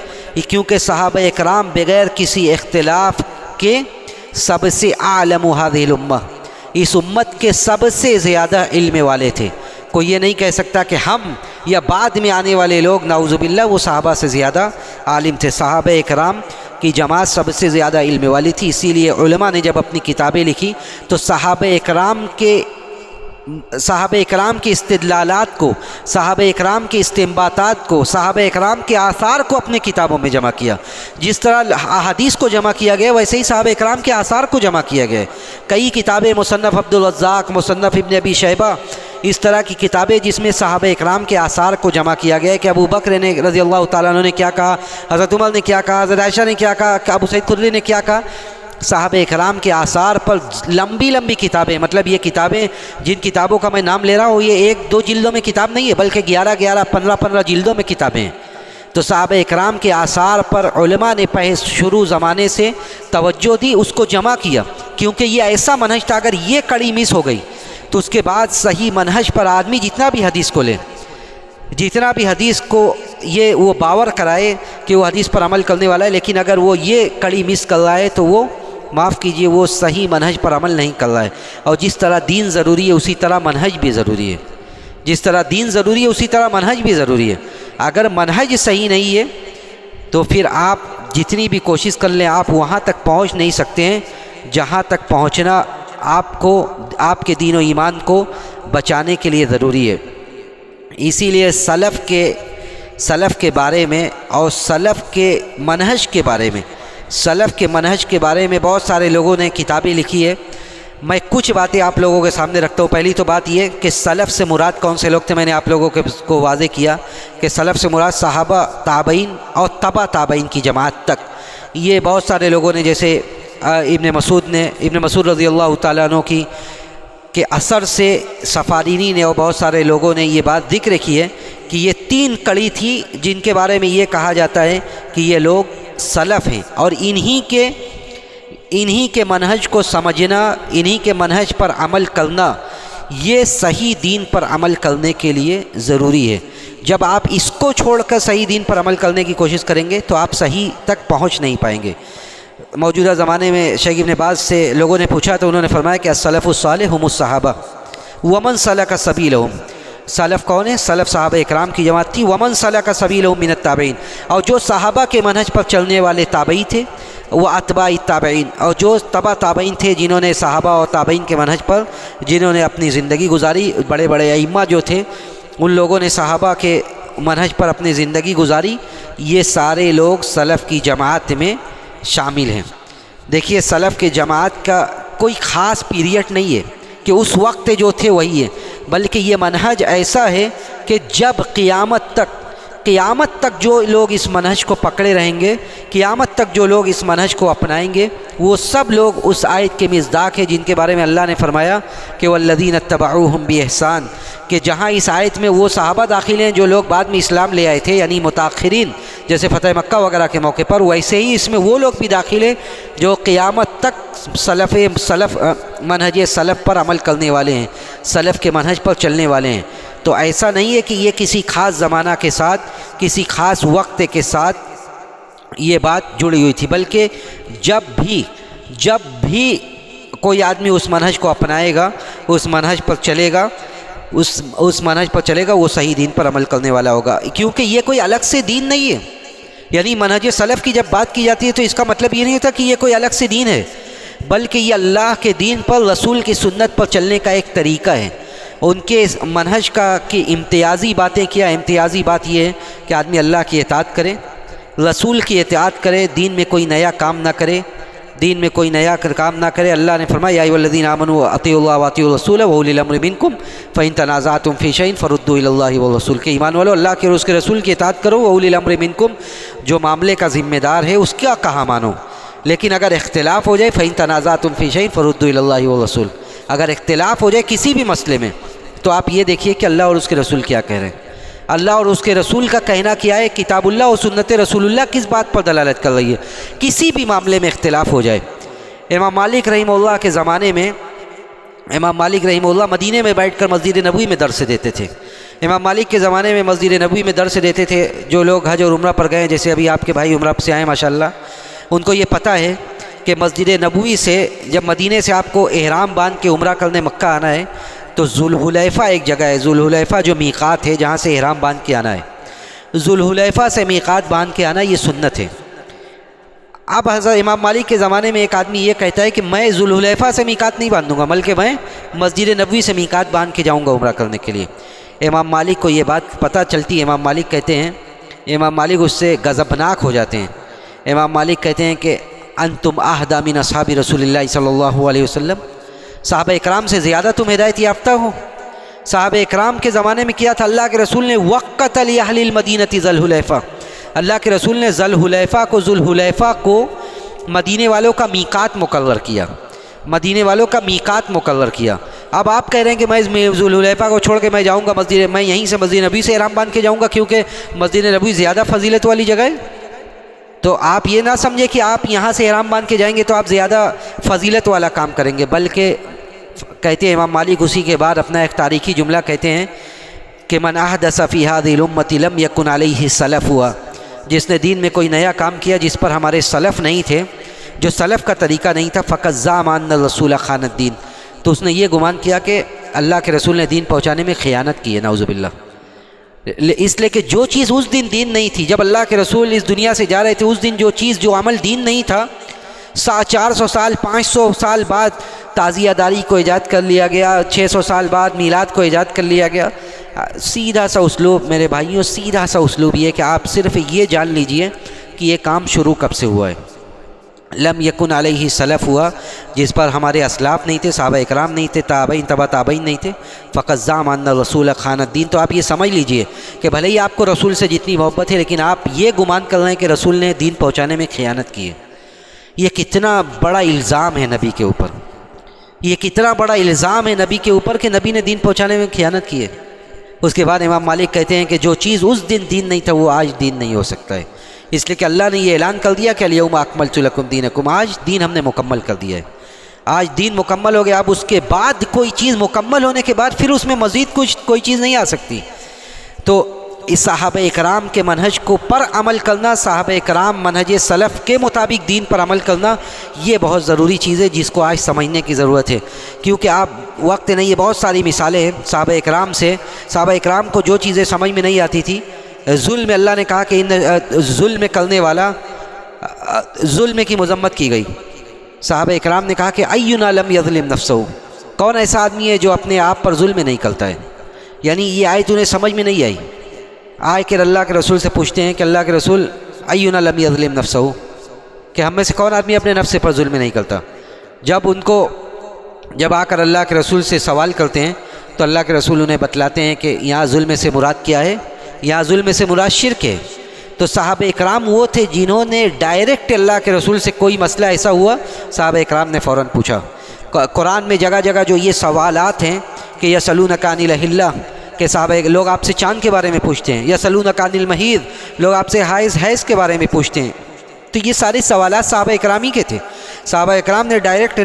کیونکہ صحابہ اکرام بغیر کسی اختلاف کے سب سے اعلم هذه الامہ، اس امت کے سب سے زیادہ علم والے تھے۔ کوئی یہ نہیں کہہ سکتا کہ ہم یا بعد میں آنے والے لوگ نعوذ باللہ وہ صحابہ سے زیادہ عالم تھے۔ صحابہ اکرام کی جماعت سب سے زیادہ علم والی تھی، اسی لیے علماء نے جب اپنی کتابیں لکھی تو صحابہ اکرام کے استدلالات کو، صحابہ اکرام کے استنباطات کو، صحابہ اکرام کے آثار کو اپنے کتابوں میں جمع کیا۔ جس طرح احادیث کو جمع کیا گیا ویسے ہی صحابہ اکرام کے آثار کو جمع کیا گیا۔ کئی کتابیں مصنف عبدالرزاق، مصنف ابن ابی شیبہ، اس طرح کی کتابیں جس میں صحابہ اکرام کے آثار کو جمع کیا گیا ہے کہ ابو بکر نے رضی اللہ تعالیٰ عنہ نے کیا کہا، حضرت عمر نے کیا کہا، حضرت عائشہ نے کیا کہا، ابو سعید خدری نے کیا کہا۔ صحابہ اکرام کے آثار پر لمبی لمبی کتابیں، مطلب یہ کتابیں جن کتابوں کا میں نام لے رہا ہوں یہ 1-2 جلدوں میں کتاب نہیں ہے بلکہ 11-11 15-15 جلدوں میں کتابیں ہیں۔ تو صحابہ اکرام کے آثار پر علماء نے شروع زمانے سے توجہ دی، اس کو جمع کیا، کیونکہ یہ ایسا منہج تھا اگر یہ کڑی مس ہو گئی تو اس کے بعد صحیح منہج پر آدمی جتنا بھی حدیث کو لے، جتنا بھی حدیث کو یہ وہ باور کرائے کہ وہ حدیث پر عمل کرنے والا ہے، لیکن اگر وہ یہ کڑی مس کر رہا ہے تو وہ معاف کیجئے وہ صحیح منہج پر عمل نہیں کر رہا ہے۔ اور جس طرح دین ضروری ہے اسی طرح منہج بھی ضروری ہے، جس طرح دین ضروری ہے اسی طرح منہج بھی ضروری ہے۔ اگر منہج صحیح نہیں ہے تو پھر آپ جتنی بھی کوشش کر لیں آپ وہاں تک پہنچ نہیں سکتے ہیں جہاں تک پہنچنا آپ کو آپ کے دین و ایمان کو بچانے کے لیے ضروری ہے۔ اسی لیے سلف کے بارے میں اور سلف کے منہج کے بارے میں بہت سارے لوگوں نے کتابیں لکھی ہے۔ میں کچھ باتیں آپ لوگوں کے سامنے رکھتا ہوں۔ پہلی تو بات یہ کہ سلف سے مراد کون سے لوگ تھے، میں نے آپ لوگوں کو واضح کیا کہ سلف سے مراد صحابہ، تابعین اور تبع تابعین کی جماعت تک۔ یہ بہت سارے لوگوں نے جیسے ابن مسعود رضی اللہ تعالیٰ عنہ کے اثر سے سفارینی نے اور بہت سارے لوگوں نے یہ بات ذکر کی ہے کہ یہ 3 کڑی تھی جن کے بارے میں یہ کہا جاتا ہے کہ یہ لوگ سلف ہیں، اور انہی کے منہج کو سمجھنا، انہی کے منہج پر عمل کرنا یہ صحیح دین پر عمل کرنے کے لیے ضروری ہے۔ جب آپ اس کو چھوڑ کر صحیح دین پر عمل کرنے کی کوشش کریں گے تو آپ صحیح تک پہنچ نہیں پائیں گے۔ موجودہ زمانے میں شیخ ابن باز سے لوگوں نے پوچھا تو انہوں نے فرمایا کہ السلف الصالح هم الصحابہ ومن سلک سبیلہم۔ سلف کون ہے؟ سلف صحابہ اکرام کی جماعت تھی۔ ومن سلک سبیلہم من التابعین، اور جو صحابہ کے منہج پر چلنے والے تابعی تھے، وہ اتباع التابعین، اور جو تبع تابعین تھے جنہوں نے صحابہ اور تابعین کے منہج پر جنہوں نے اپنی زندگی گزاری۔ بڑے بڑے ائمہ جو تھے ان لوگوں نے صحابہ کے منہج پر اپنی زندگی گزاری، یہ سارے لوگ سلف کی جماعت میں شامل ہیں۔ دیکھیے سلف کے جماعت کا کوئی خاص پیریڈ نہیں ہے کہ اس وقت جو تھے وہی ہے، بلکہ یہ منہج ایسا ہے کہ جب قیامت تک جو لوگ اس منہج کو پکڑے رہیں گے، قیامت تک جو لوگ اس منہج کو اپنائیں گے وہ سب لوگ اس آیت کے مصداق ہیں جن کے بارے میں اللہ نے فرمایا کہ والذین اتبعوہم بإحسان، کہ جہاں اس آیت میں وہ صحابہ داخل ہیں جو لوگ بعد میں اسلام لے آئے تھے، یعنی متاخرین جیسے فتح مکہ وغیرہ کے موقع پر، ویسے ہی اس میں وہ لوگ بھی داخل ہیں جو قیامت تک منہج سلف پر عمل کرنے والے ہیں، سلف کے منہج پر چلنے والے ہیں۔ تو ایسا نہیں ہے کہ یہ کسی خاص زمانہ کے ساتھ، کسی خاص وقت کے ساتھ یہ بات جڑی ہوئی تھی، بلکہ جب بھی کوئی آدمی اس منہج کو اپنائے گا، اس منہج پر چلے گا، اس منہج پر چلے گا وہ صحیح دین پر عمل کرنے والا ہوگا، کیونکہ یہ کوئی الگ سے دین نہیں ہے۔ یعنی منہج سلف کی جب بات کی جاتی ہے تو اس کا مطلب یہ نہیں ہوتا کہ یہ کوئی الگ سے دین ہے، بلکہ یہ اللہ کے دین پر، رسول کی سنت پر چلنے کا ایک طریقہ ہے۔ ان کے منہج کی امتیازی باتیں کیا؟ امتیازی بات یہ ہے کہ آدمی اللہ کی اطاعت کرے، رسول کی اطاعت کرے، دین میں کوئی نیا کام نہ کرے۔ اللہ نے فرمایا یا ایھا الذین آمنوا اطیعوا اللہ واطیعوا الرسول واولی الامر منکم فإن تنازعتم فی شیء فردوہ الی اللہ والرسول، کہ ایمان والو اللہ کے اور اس کے رسول کی اطاعت کرو، واولی الامر منکم، جو معاملے کا ذمہ دار ہے اس کا کہا مانو، لیکن اگر اختلاف ہو جائے فإن تنازعتم فی شیء فردوہ الی اللہ والرسول، اگر اختلاف ہو جائے کسی بھی مسئلے میں تو آپ یہ دیکھیے کہ اللہ اور اس کے رسول کیا کہہ رہے ہیں. اللہ اور اس کے رسول کا کہنا کیا ہے, کتاب اللہ اور سنت رسول اللہ کس بات پر دلالت کر رہی ہے. کسی بھی معاملے میں اختلاف ہو جائے. امام مالک رحمہ اللہ کے زمانے میں امام مالک رحمہ اللہ مدینے میں بیٹھ کر مسجد نبوی میں درس دیتے تھے. امام مالک کے زمانے میں مسجد نبوی میں درس دیتے تھے. جو لوگ حج اور عمرہ پر گئے, جیسے ابھی آپ کے بھائی عمرہ سے آئے ماشاءاللہ, ان کو یہ پتہ ہے کہ مسجد نبوی سے جب مدینے سے آپ کو احرام باندھ کے عمرہ کرنے مکہ آنا ہے تو ذوالحلیفہ ایک جگہ ہے, ذوالحلیفہ جو میقات ہے جہاں سے احرام باندھ کے آنا ہے. ذوالحلیفہ سے میقات باندھ کے آنا یہ سنت ہے. اب حضرت امام مالک کے زمانے میں ایک آدمی یہ کہتا ہے کہ میں ذوالحلیفہ سے میقات نہیں باندھوں گا بلکہ میں مسجد نبوی سے میقات باندھ کے جاؤں گا عمرہ کرنے کے لیے. امام مالک کو یہ بات پتہ چلتی ہے. امام مالک کہتے ہیں, امام مالک اس سے غضبناک ہو جاتے ہیں. امام مالک کہتے ہیں کہ انتم اہدی من اصحاب رسول اللہ صلی اللہ علیہ وسلم, صحابہ اکرام سے زیادہ تم ہدایت یافتہ ہو. صحابہ اکرام کے زمانے میں کیا تھا, اللہ کے رسول نے وقت لاہل المدینہ ذوالحلیفہ, اللہ کے رسول نے ذوالحلیفہ کو مدینے والوں کا میقات مقرر کیا, مدینے والوں کا میقات مقرر کیا. اب آپ کہہ رہے ہیں کہ میں ذوالحلیفہ کو چھوڑ کے میں جاؤں گا میں یہیں سے مسجد نبی سے احرام باندھ کے جاؤں گا کیونکہ مسجد نبی زیادہ فضیلت والی جگہ ہے. تو آپ یہ نہ سمجھے کہ آپ یہاں سے احرام باندھ کے جائیں گے تو آپ زیادہ فضیلت والا کام کریں گے, بلکہ کہتے ہیں امام مالک اسی کے بعد اپنا ایک تاریخی جملہ کہتے ہیں کہ من احدث فی هذه الامة لم یکن علیہ السلف, ہوا جس نے دین میں کوئی نیا کام کیا جس پر ہمارے سلف نہیں تھے, جو سلف کا طریقہ نہیں تھا, فقط زعم ان الرسول خان الدین, تو اس نے یہ گمان کیا کہ اللہ کے رسول نے دین پہنچانے میں خیانت کی ہے, نعوذ باللہ. اس لیے کہ جو چیز اس دن دین نہیں تھی, جب اللہ کے رسول اس دنیا سے جا رہے تھے, اس دن جو چیز جو عمل دین نہیں تھا, 400 سال 500 سال بعد تعزیہ داری کو ایجاد کر لیا گیا, 600 سال بعد میلاد کو ایجاد کر لیا گیا. سیدھا سا اسلوب میرے بھائیوں, سیدھا سا اسلوب یہ کہ آپ صرف یہ جان لیجئے کہ یہ کام شروع کب سے ہوا ہے. لم یکن علیہ سلف ہوا جس پر ہمارے اسلاف نہیں تھے, صحابہ اکرام نہیں تھے, تابعین تبع تابعین نہیں تھے, فقط زعم ان الرسول خان الدین. تو آپ یہ سمجھ لیجئے کہ بھلے ہی آپ کو رسول سے جتنی محبت ہے لیکن آپ یہ گمان کر رہے ہیں کہ رسول نے دین پہنچانے میں خیانت کی ہے. یہ کتنا بڑا الزام ہے نبی کے اوپر, یہ کتنا بڑا الزام ہے نبی کے اوپر کہ نبی نے دین پہنچانے میں خیانت کی ہے. اس کے بعد امام مالک کہتے ہیں کہ جو چیز اس دن دین نہیں تھا وہ آج دین نہیں ہو سکتا ہے, اس لیے کہ اللہ نے یہ اعلان کر دیا کہ الیوم اکملت لکم دینکم, آج دین ہم نے مکمل کر دیا ہے, آج دین مکمل ہو گیا. اب اس کے بعد کوئی چیز مکمل ہونے کے بعد پھر اس میں مزید کوئی چیز نہیں آ سکتی. تو اس صحابہ اکرام کے منہج کو پر عمل کرنا, صحابہ اکرام منہج سلف کے مطابق دین پر عمل کرنا, یہ بہت ضروری چیز ہے جس کو آج سمجھنے کی ضرورت ہے. کیونکہ آپ وقت نہیں, یہ بہت ساری مثالیں ہیں صحابہ اکرام سے. صحابہ اکرام کو جو چیزیں سمجھ میں نہیں آتی تھی, ظلم, اللہ نے کہا کہ ظلم کرنے والا, ظلم کی مذمت کی گئی. صحابہ اکرام نے کہا کہ اینا لم یظلم نفسہ, کون ایسا آدمی ہے جو اپنے آپ پر ظلم نہیں کرتا ہے. یعنی یہ آیت انہیں سمجھ میں نہیں آئی. آئے کہ اللہ کے رسول سے پوچھتے ہیں کہ اللہ کے رسول اینا لم یظلم نفسہ, کہ ہم میں سے کون آدمی اپنے نفس پر ظلم نہیں کرتا. جب آ کر اللہ کے رسول سے سوال کرتے ہیں تو اللہ کے رسول انہیں بتلاتے ہیں کہ یہاں ظلم سے مراد کیا ہے, یہاں ظلم سے مراد شرک ہے. تو صحابہ اکرام وہ تھے جنہوں نے ڈائریکٹ اللہ کے رسول سے کوئی مسئلہ ایسا ہوا, صحابہ اکرام نے فوراً پوچھا. قرآن میں جگہ جگہ جو یہ سوالات ہیں کہ یسألونک عن الأہلہ, کہ صحابہ لوگ آپ سے چاند کے بارے میں پوچھتے ہیں, یسألونک عن المحیض, لوگ آپ سے حیض کے بارے میں پوچھتے ہیں. تو یہ سارے سوالات صحابہ اکرامی کے تھے. صحابہ اکرام نے ڈائریکٹ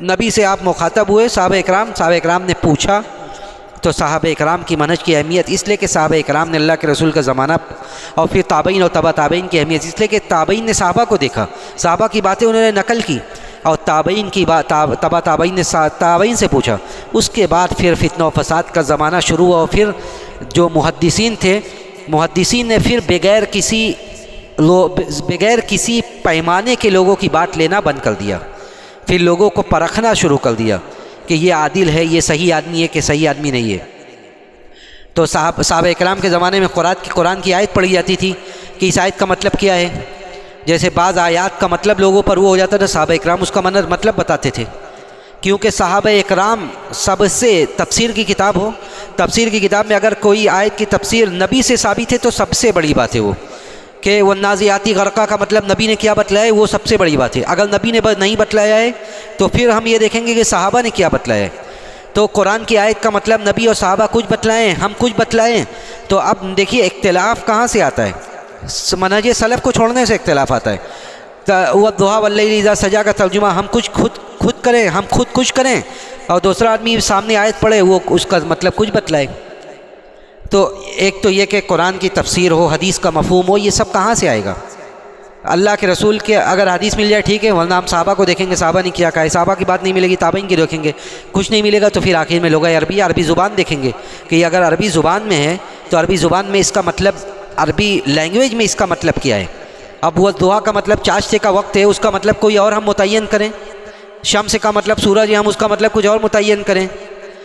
نبی سے آپ مخاطب ہوئے, صحابہ اکرام نے پوچھا. تو صحابہ اکرام کی منہج کی اہمیت اس لیے کہ صحابہ اکرام نے اللہ کے رسول کا زمانہ, اور پھر تابعین اور تبع تابعین کی اہمیت اس لیے کہ تابعین نے صحابہ کو دیکھا, صحابہ کی باتیں انہوں نے نقل کی, اور تابعین کی بات تبع تابعین نے تابعین سے پوچھا. اس کے بعد پھر فتنہ و فساد کا زمانہ شروع ہوا, اور پھر جو محدثین تھے, محدثین نے پھر بغیر کسی پیمانے کے لوگوں کی بات لینا بند کر دیا. پھر لوگوں کو پرکھنا شروع کر دیا کہ یہ عادل ہے, یہ صحیح آدمی ہے کہ صحیح آدمی نہیں ہے. تو صحابہ اکرام کے زمانے میں قرآن کی آیت پڑھی جاتی تھی کہ اس آیت کا مطلب کیا ہے. جیسے بعض آیات کا مطلب لوگوں پر وہ ہو جاتا تھا, صحابہ اکرام اس کا مطلب بتاتے تھے. کیونکہ صحابہ اکرام سب سے, تفسیر کی کتاب ہو, تفسیر کی کتاب میں اگر کوئی آیت کی تفسیر نبی سے ثابت ہے تو سب سے بڑی بات ہے وہ. کہ والنازعاتی غرقا کا مطلب نبی نے کیا بتلایا ہے وہ سب سے بڑی بات ہے۔ اگر نبی نے نہیں بتلایا ہے تو پھر ہم یہ دیکھیں گے کہ صحابہ نے کیا بتلایا ہے۔ تو قرآن کی آیت کا مطلب نبی اور صحابہ کچھ بتلائیں، ہم کچھ بتلائیں، تو اب دیکھیے اختلاف کہاں سے آتا ہے؟ منہج سلف کو چھوڑنے سے اختلاف آتا ہے۔ والضحیٰ واللیل اذا سجا کا ترجمہ ہم کچھ خود کریں، ہم خود کچھ کریں، اور دوسرا آدمی سامنے آیت پڑھے وہ اس کا مطلب کچھ بتلائے۔ تو ایک تو یہ کہ قرآن کی تفسیر ہو، حدیث کا مفہوم ہو، یہ سب کہاں سے آئے گا؟ اللہ کے رسول کے اگر حدیث مل جائے ٹھیک ہے، ورنہ ہم صحابہ کو دیکھیں گے صحابہ نے کیا کہا ہے، صحابہ کی بات نہیں ملے گی تابعین کی دیکھیں گے، کچھ نہیں ملے گا تو پھر آخر میں لوگ عربی زبان دیکھیں گے کہ یہ اگر عربی زبان میں ہے تو عربی زبان میں اس کا مطلب، عربی لینگویج میں اس کا مطلب کیا ہے۔ اب وہ دعا کا مطلب چاشتے کا وقت ہے، اس کا مطلب کوئی اور ہم متعین کریں، شمس کا مطلب سورج ہے، ہم اس کا مطلب کچھ اور متعین کریں،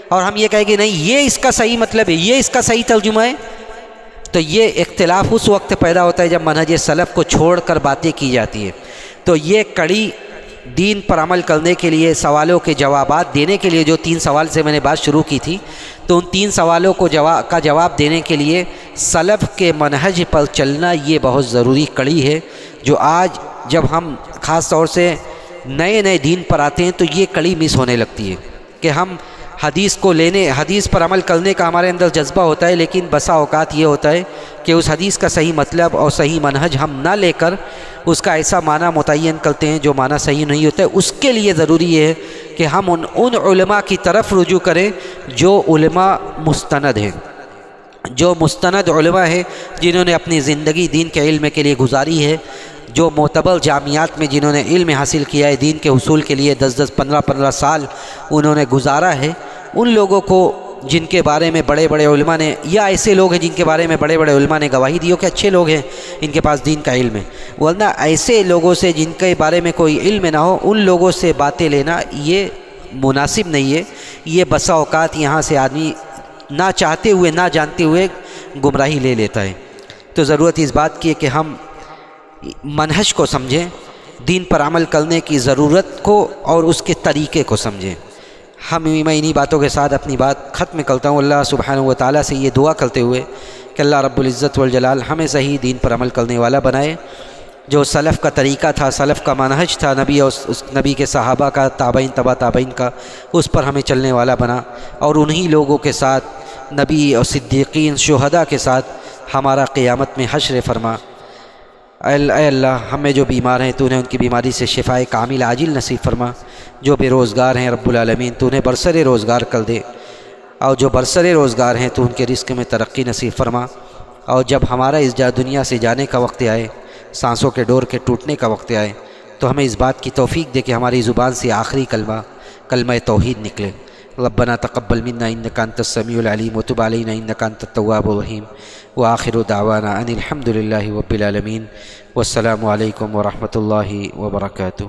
اور ہم یہ کہیں کہ نہیں یہ اس کا صحیح مطلب ہے، یہ اس کا صحیح ترجمہ ہے، تو یہ اختلاف اس وقت پیدا ہوتا ہے جب منہج سلف کو چھوڑ کر باتیں کی جاتی ہے۔ تو یہ کڑی دین پر عمل کرنے کے لیے، سوالوں کے جوابات دینے کے لیے، جو 3 سوال سے میں نے بات شروع کی تھی، تو ان 3 سوالوں کو کا جواب دینے کے لیے سلف کے منہج پر چلنا یہ بہت ضروری کڑی ہے، جو آج جب ہم خاص طور سے نئے دین پر آتے ہیں تو یہ کڑی مس ہونے لگتی ہے کہ ہم حدیث کو لینے، حدیث پر عمل کرنے کا ہمارے اندر جذبہ ہوتا ہے، لیکن بسا اوقات یہ ہوتا ہے کہ اس حدیث کا صحیح مطلب اور صحیح منہج ہم نہ لے کر اس کا ایسا معنی متعین کرتے ہیں جو معنی صحیح نہیں ہوتا ہے۔ اس کے لیے ضروری ہے کہ ہم ان علماء کی طرف رجوع کریں جو علماء مستند ہیں، جو مستند علماء ہیں، جنہوں نے اپنی زندگی دین کے علم کے لیے گزاری ہے، جو معتبر جامعات میں جنہوں نے علم حاصل کیا ہے، دین کے حصول کے لیے 10 15 سال انہوں نے گزارا ہے، ان لوگوں کو جن کے بارے میں بڑے علماء نے، یا ایسے لوگ ہیں جن کے بارے میں بڑے علماء نے گواہی دی ہو کہ اچھے لوگ ہیں، ان کے پاس دین کا علم ہے، ورنہ ایسے لوگوں سے جن کے بارے میں کوئی علم نہ ہو ان لوگوں سے باتیں لینا یہ مناسب نہیں ہے۔ یہ بسا اوقات یہاں سے آدمی نہ چاہتے ہوئے، نہ جانتے ہوئے گمراہی لے لیتا ہے۔ تو ضرورت اس بات کی ہے کہ ہم منہج کو سمجھیں، دین پر عمل کرنے کی ضرورت کو اور اس کے طریقے کو سمجھیں۔ میں انہی باتوں کے ساتھ اپنی بات ختم کرتا ہوں، اللہ سبحانہ و تعالیٰ سے یہ دعا کرتے ہوئے کہ اللہ رب العزت والجلال ہمیں صحیح دین پر عمل کرنے والا بنائے، جو سلف کا طریقہ تھا، سلف کا منہج تھا، نبی اور اس نبی کے صحابہ کا، تابعین تبع تابعین کا، اس پر ہمیں چلنے والا بنا، اور انہی لوگوں کے ساتھ، نبی اور صدیقین شہداء کے ساتھ ہمارا قیامت میں حشر فرما۔ اے اللہ ہمیں جو بیمار ہیں تو انہیں ان کی بیماری سے شفائے کامل عاجل نصیب فرما، جو بے روزگار ہیں رب العالمین تو انہیں برسر روزگار کر دے، اور جو برسر روزگار ہیں تو ان کے رزق میں ترقی نصیب فرما، اور جب ہمارا اس دنیا سے جانے کا وقت آئے، سانسوں کے ڈور کے ٹوٹنے کا وقت آئے، تو ہمیں اس بات کی توفیق دے کہ ہماری زبان سے آخری کلمہ توحید نکلے۔ ربنا تقبل منا انك انت السميع العليم وتب علينا انك انت التواب الرحيم واخر دعوانا ان الحمد لله رب العالمين والسلام عليكم ورحمة الله وبركاته۔